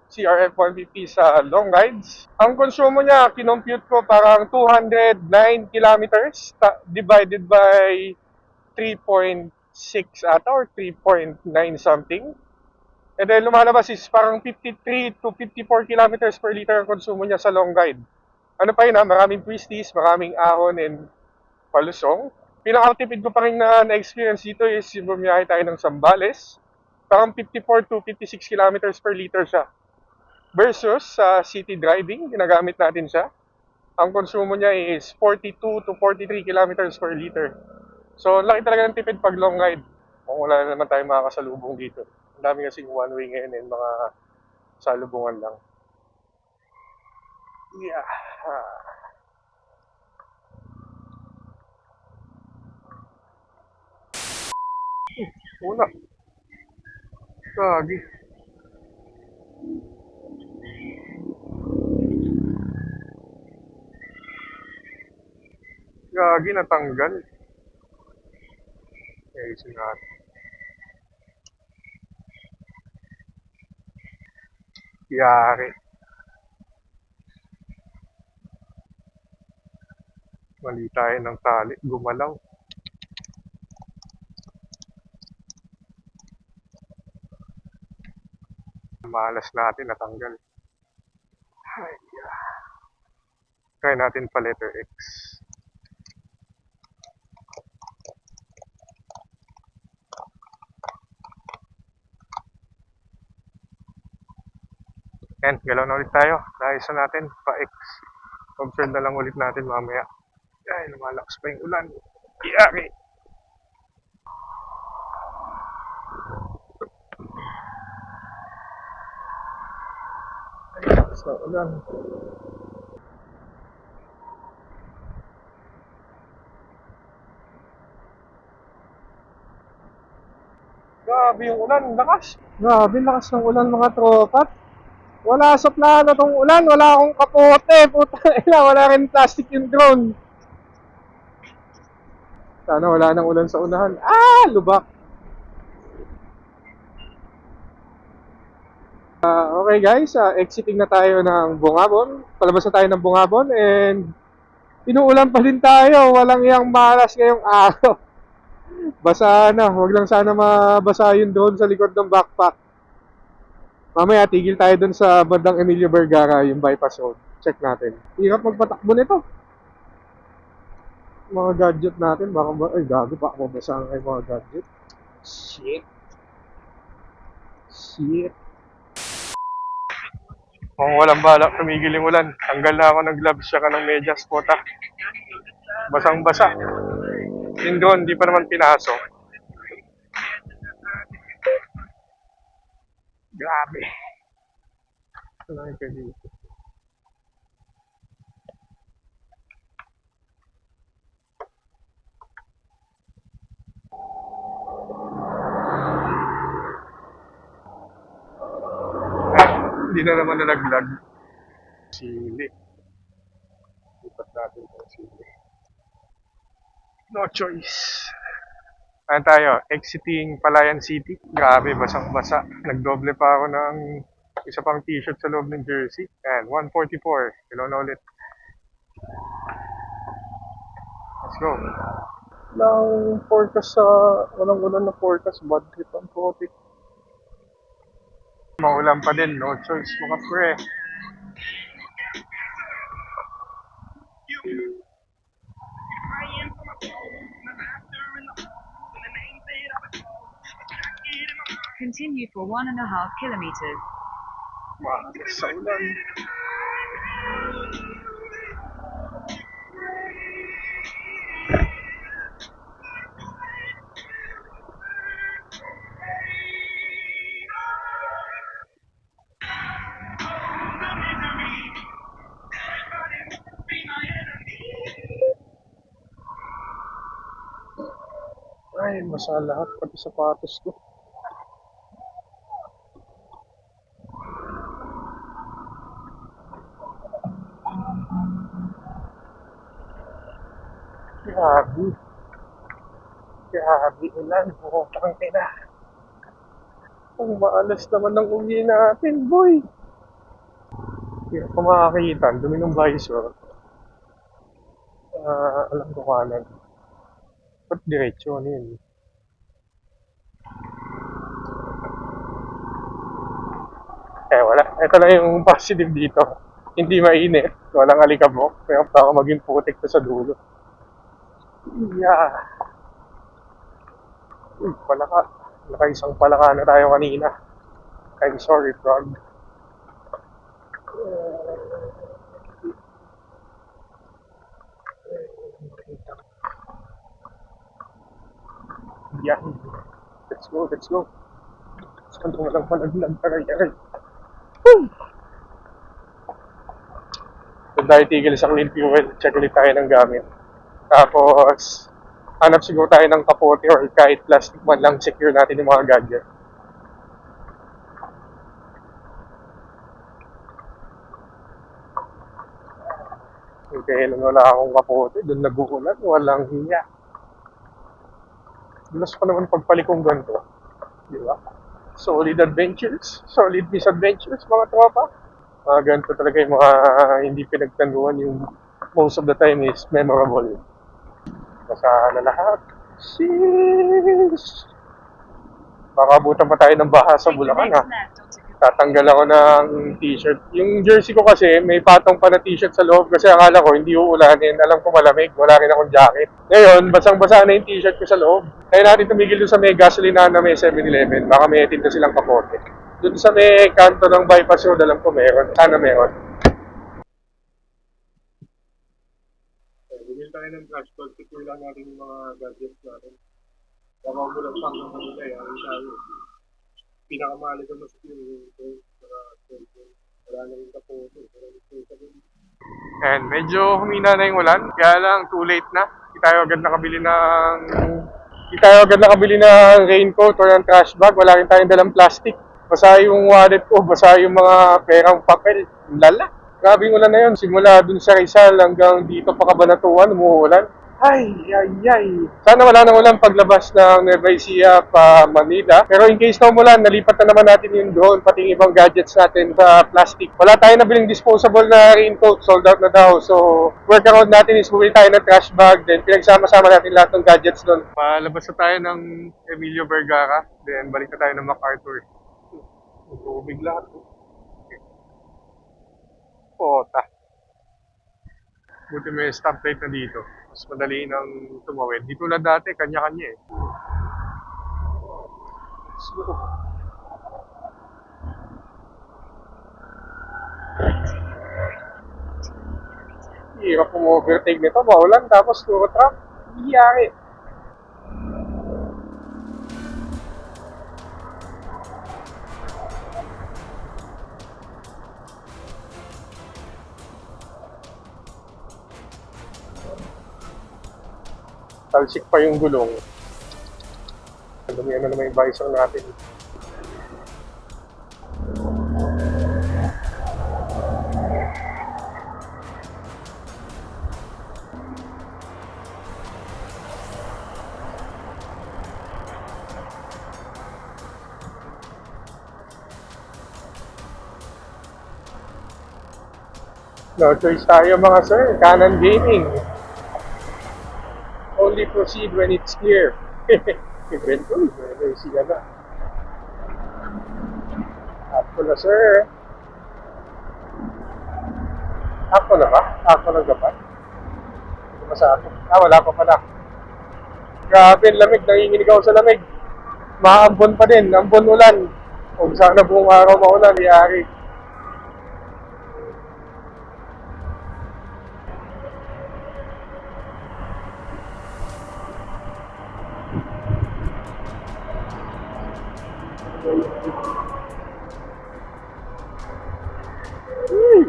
CRF 150 sa long rides. Ang konsumo niya, kinompute ko parang 209 kilometers divided by 3.6 ata or 3.9 something. And then lumalabas is parang 53 to 54 kilometers per liter ang konsumo niya sa long ride. Ano pa yun ha, maraming twisties, maraming ahon and palusong. Pinaka-tipid ko pa rin na-experience dito is yung bumiyahe tayo ng Zambales. Parang 54 to 56 kilometers per liter siya. Versus sa city driving, ginagamit natin siya. Ang konsumo niya is 42 to 43 kilometers per liter. So, laki talaga ng tipid pag long ride. Kung wala na naman tayo makakasalubong dito. Ang dami kasing one way ngayon and mga salubungan lang. Yeah. Una. Gagi. Gagi, natanggal. Okay, sinat. Yari. Mali tayo ng tali. Gumalaw. Malas natin, natanggal. Ay, try natin pa letter X. And galaw na ulit tayo. Naisa natin pa X. Observe na lang ulit natin mamaya. Ay, lumalakas pa yung ulan. Yari! Ay, lakas na ulan. Grabe yung ulan, lakas. Grabe, lakas ng ulan mga tropa. Wala sa plano tong ulan, wala akong kapote, puta ina, wala rin plastic yung drone. Sana wala nang ulan sa unahan. Lubak. Okay guys, exiting na tayo ng Bungabon. Palabas na tayo ng Bungabon and inuulan pa din tayo. Walang iyang malas ngayong araw. Basa na, wag lang sana mabasa yung drone sa likod ng backpack. Mamaya, tigil tayo dun sa bandang Emilio Vergara, yung bypass road. Check natin. Hirap magpatakbo nito. Mga gadget natin, baka ay gago, baka mabasa ang kayo mga gadget. Shit. Kung walang balak, tumigil yung ulan. Tanggal na ako ng gloves, siya ka ng medyas, puta. Basang-basa. Yung drone, di pa naman pinasok. Grabe. Ano yung dito? Hindi na naman nalaglag. Sili. Lipat natin itong sili. No choice. Ano tayo? Exiting Palayan City. Grabe, basang-basa. Nagdoble pa ako ng isa pang t-shirt sa loob ng jersey. And 144. Kilo na ulit. Let's go. Walang forecast sa... Walang ulan na forecast. Bad trip ang putik. Maulan pa din. No choice mga pre. Continue for 1.5 kilometers. Wow, sa ulan. Ay, basa lahat, pati sapatos ko. Grabe. Grabe ulan. Putang ina. Ang maalas naman ng uwi natin, boy. Hindi ko makakita. Ang dumi ng visor. Alam ko kanan. Ba't diretso? Ano yun? Wala. Ito lang yung positive dito. Hindi mainit. Walang alikabok. Kaya baka maging putik to sa dulo. Yeah. Uy, palaka. Nakaisang palaka na tayo kanina. I'm sorry, frog. Yeah. Let's go, let's go. Saan ko walang palaglag? Aray. Woo! Doon tayo tigil sa clean fuel. Check ulit tayo ng gamit. Tapos, hanap siguro tayo ng kapote or kahit plastic man lang secure natin yung mga gadget. Okay, nung wala akong kapote, doon naguulan, walang hiya. Bilas pa naman pagpalikong ganito. Di ba? Solid adventures, solid misadventures, mga tropa. Mga ganito talaga yung mga hindi pinagtanuan, yung most of the time is memorable. Basa na lahat. Sheesh! Makabutan pa tayo ng baha sa Take the Bulacan, next ha. left onto Tatanggal ako ng t-shirt. Yung jersey ko kasi, may patong pa na t-shirt sa loob kasi akala ko hindi uulanin. Alam ko malamig, wala rin akong jacket. Ngayon, basang-basa na yung t-shirt ko sa loob. Kaya natin tumigil doon sa may gasolina na may 7-Eleven. Baka may tinda silang kapote. Doon sa may kanto ng bypass road, alam ko meron. Sana meron. Bumili tayo ng trash bag. Secure lang natin yung mga gadgets natin. Baka ulang pang ng kanila. Yan tayo. Pinakamahalaga mas yung phone, cellphone. Wala na yung kapote. And medyo humina na yung ulan. Kaya lang, too late na. Hindi tayo agad nakabili ng raincoat or ng trash bag. Wala rin tayong dalang plastic. Basa yung wallet ko, basa yung mga perang papel. Lala. Grabe yung ulan na yun. Simula dun sa Rizal hanggang dito pa Cabanatuan, umuulan. Ay. Sana wala nang ulan paglabas ng Nueva Ecija pa Manila. Pero in case na umulan, nalipat na naman natin yung drone, pati yung ibang gadgets natin sa plastic. Wala tayo nabiling disposable na raincoat, sold out na daw. So, workaround natin is bumili tayo ng trash bag, then pinagsama-sama natin lahat ng gadgets doon. Palabas na tayo ng Emilio Vergara, then balik na tayo ng MacArthur. Tubig lahat. Pota. Buti may stoplight na dito. Mas madali nang tumawid. Di tulad dati, kanya-kanya eh. Slow. Hirap mo-overtake nito. Maulan tapos puro truck. Iyari. Talsik pa yung gulong. Dumihan na naman yung visor natin. No choice tayo mga sir. Canon Gaming. Only proceed when it's clear. Eventually, may siya na. Ako na sir. Ako na ba? Ako na ba? Ito ba sa akin? Wala pa pala. Grabe, lamig. Nanginginig ako sa lamig. Maambon pa din. Ambon ulan. Kung sana buong araw maulan, iyari.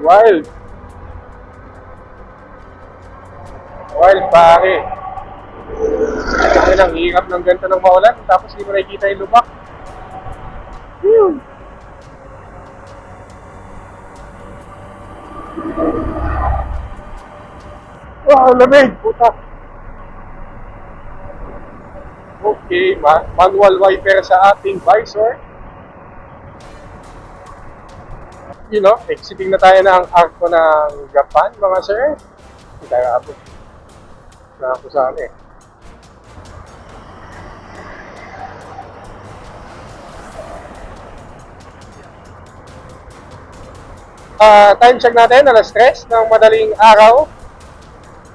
Wild. Wild, pare. Ang hirap ng ganito ng maulan, tapos hindi mo nakikita yung lubak. Wow, lamig! Puta! Okay, manual wiper sa ating visor. You know, exiting na tayo ng arko ng Japan, mga sir. Hindi tayo abot. Na ako sa akin eh. Time check natin, alas 3 ng madaling araw.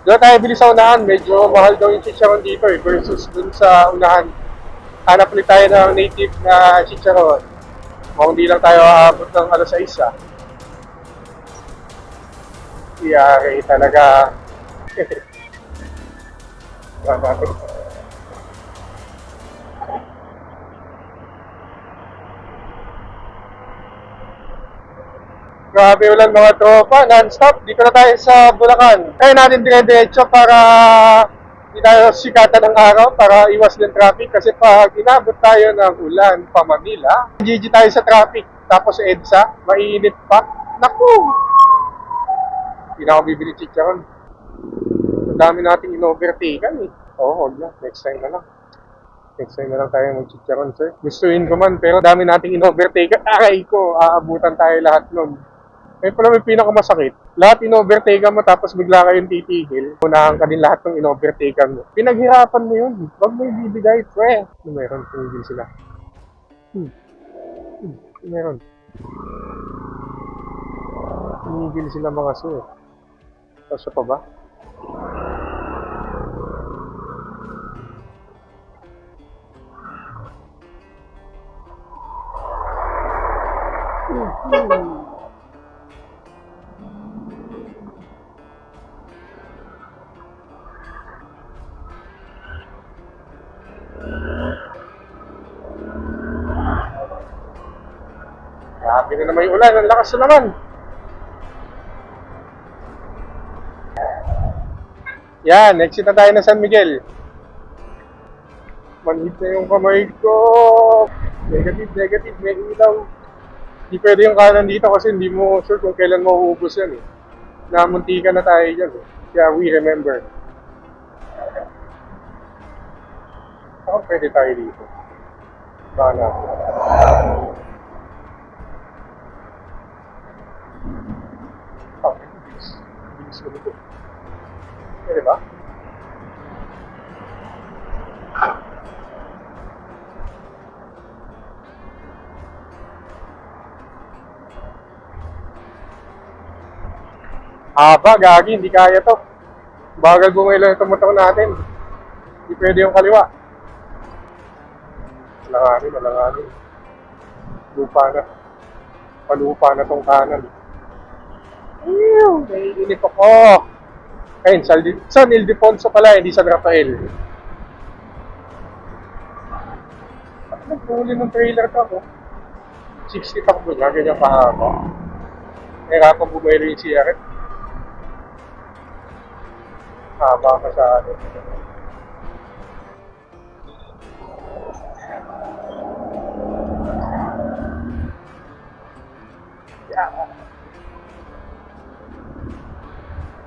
Doon tayo bilis sa unahan. Medyo mahal daw yung chicharon dito eh, versus dun sa unahan. Hanap ulit tayo ng native na chicharon. Kung hindi lang tayo aabot ng alas 6 ah. Iyari talaga. Grabe ulan mga tropa, non-stop. Dito na tayo sa Bulacan. Kaya natin dire-diretso para hindi tayo sikatan ng araw para iwas ng traffic. Kasi pag inabot tayo ng ulan pa Manila, GG tayo sa traffic. Tapos EDSA, mainit pa. Naku! Hindi na ako bibili chicharon. Ang dami nating in-overtaken eh. Oo, huwag na. Next time na lang. Next time na lang tayo mag-chicharon, sir. Gustuin ko man, pero dami nating in-overtaken. Aray ko, aabutan tayo lahat nun. Kaya pala may pinakamasakit. Lahat in-overtaken mo tapos bigla kayong titigil. Unahan ka din lahat ng in-overtaken mo. Pinaghirapan mo yun. Huwag mo ibibigay, pre. Meron, tumigil sila. Meron. Tumigil sila mga sir. Tapos pa ba? Grabe na naman yung ulan. Ang lakas na naman. Yan, exit na tayo ng San Miguel. Manhid na yung kamay ko. Negative, may ilaw. Hindi pwede yung kanan dito kasi hindi mo sure kung kailan mauubos yan eh. Namuntika na tayo dyan eh. Kaya we remember. Ako pwede tayo dito. Baka na. Okay, bilis ko nito. Pwede ba? Haba, gagi, hindi kaya to. Bagal bumelo yung tumutong natin. Hindi pwede yung kaliwa. Malanganin. Lupa na. Palupa na tong kanan. Naiinip ako. Ayun, San Ildefonso pala, hindi San Rafael. Bakit nagpuli ng trailer ka ko? 60 takbo na, ganyan pahaba. Nahirapan bumelo yung CRF. Haba ka sa atin.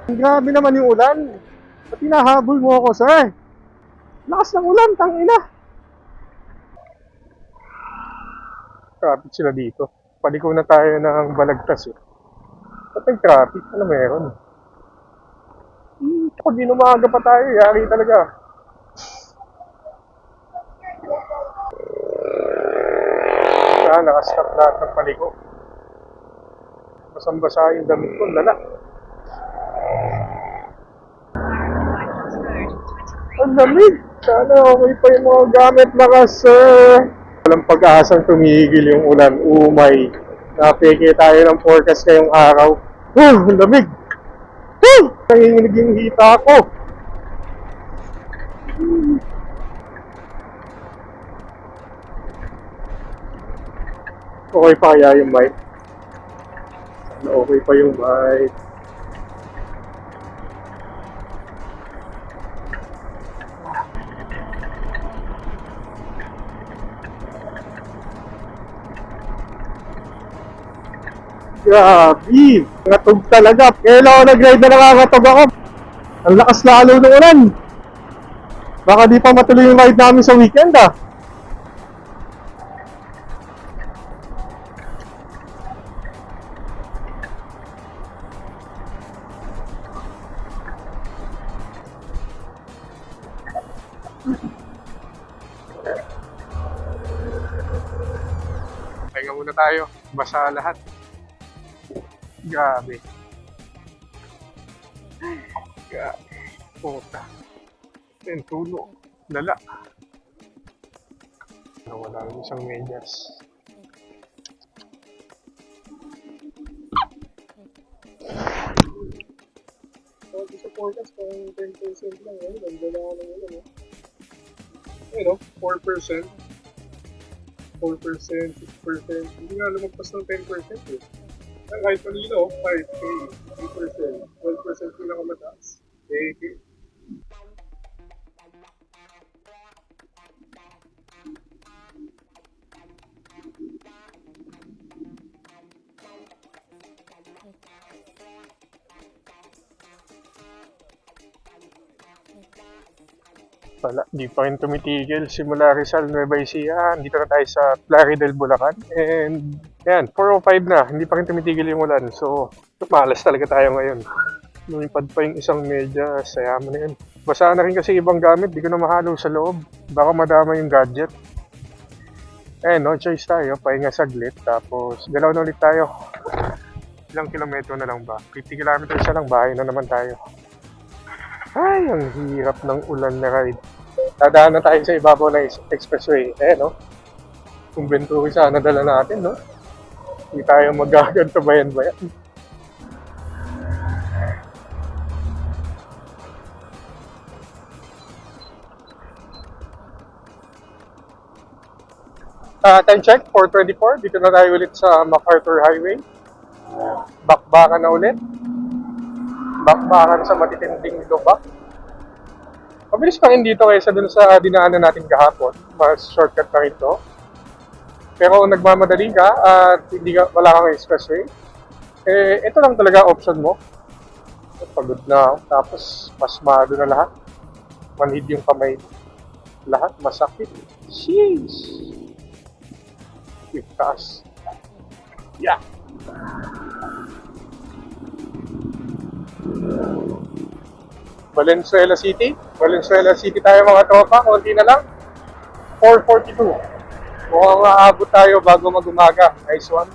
Grabe naman yung ulan. Ba't hinahabol mo ako, sir? Lakas ng ulan, tangina. Traffic sila dito. Paliko na tayo ng Balagtas eh. Ba't Ba't may traffic? Ano meron? Pag inumaga pa tayo, yari talaga. Nakastop lahat ng paliko. Basang-basa yung damit ko, lala. Ang lamig! Sana okay pa yung mga gamit na sir. Walang pag-asang tumigil yung ulan. Umay. Napeke tayo ng forecast ngayong araw. Ang lamig! Nanginginig yung hita ko. Okay pa kaya yung mic? Okay pa yung mic. Grabe! Natog talaga. Kailan ako nag-ride na nakakatog ako. Ang lakas lalo ng ulan. Baka di pa matuloy yung ride namin sa weekend ah. Pahinga muna tayo. Basa lahat. Grabe. Grabe. Puta. Yan, tulo. Lala. Nawala yung isang medyas. Sa forecast, parang 10% lang. Ganda na ako ng ulan. Ayun o, 4%. 4%, 6%. Hindi nga lumagpas ng 10% eh. Kahit kanina, 5K, 3%, 12% pinakamataas. Okay. Wala, di pa rin tumitigil. Simula Rizal, Nueva Ecija, dito na tayo sa Plaridel, Bulacan. And yan, 4:05 na, hindi pa rin tumitigil yung ulan. So, malas talaga tayo ngayon. Lumipad pa yung isang medyas, saya mo na yun. Basa na rin kasi ibang gamit, di ko na mahalo sa loob. Baka madama yung gadget. Eh, no choice tayo, pahinga saglit. Tapos, galaw na ulit tayo. Ilang kilometro na lang ba? 50 kilometers na lang, bahay na naman tayo. Ay, ang hirap ng ulan na ride. Dadaan na tayo sa ibabaw ng expressway. Eh, no? Kung Venturi sana dala natin, no? Hindi tayo magaganto bayan-bayan. Time check, 4:24. Dito na tayo ulit sa MacArthur Highway. Bakbakan na ulit. Bakbakan sa matitinding lubak. Mabilis pa rin dito kaysa dun sa dinaanan natin kahapon. Mas shortcut pa rin to. Pero kung nagmamadali ka at wala kang expressway, eh, ito lang talaga option mo. Pagod na ako. Tapos, pasmado na lahat. Manhid yung kamay. Lahat masakit. Sheesh! Yung taas. Yeah! Valenzuela City. Valenzuela City tayo mga tropa. Konti na lang. 4:42. Mukhang aabot tayo bago mag-umaga. Nice one.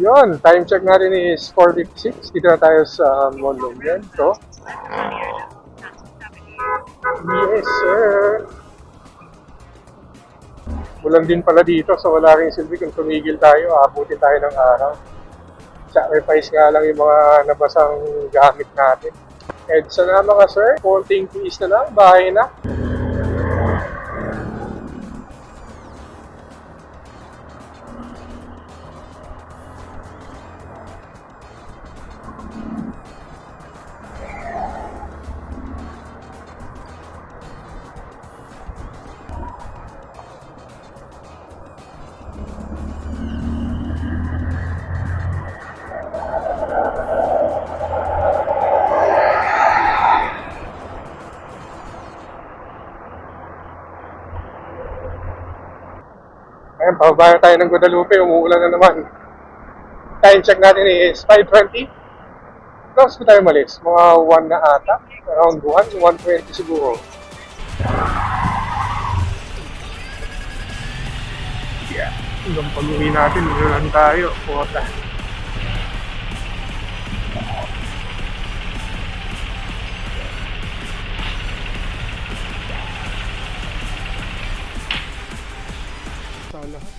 Yun. Time check natin is 4:56. Dito na tayo sa Monument. So, yes, sir. Ulan din pala dito. So, wala rin silbi kung tumigil tayo. Aabutin tayo ng araw. Sacrifice nga lang yung mga nabasang gamit natin. EDSA na mga sir, konting tiis na lang, bahay na. Ayun, pababa tayo ng Guadalupe, umuulan na naman. Time check natin is 5:20. Tapos ko tayo malis? Mga 1 na ata? Around 1, 1:20 siguro. Yeah. Hanggang pag-uwi natin, meron tayo. Puta. Sa lahat.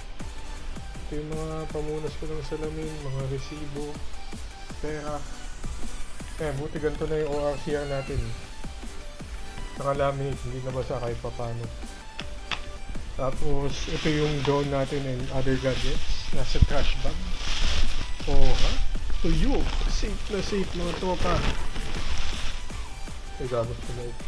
Ito yung mga pamunas ko ng salamin, mga resibo, pera. Buti ganito na yung ORCR natin. Nakalaminate, hindi nabasa kahit papano. Tapos, ito yung drone natin and other gadgets. Nasa trash bag. Oh, ha? Tuyo! Safe na safe mga tropa. Ay, gamit ko na ito.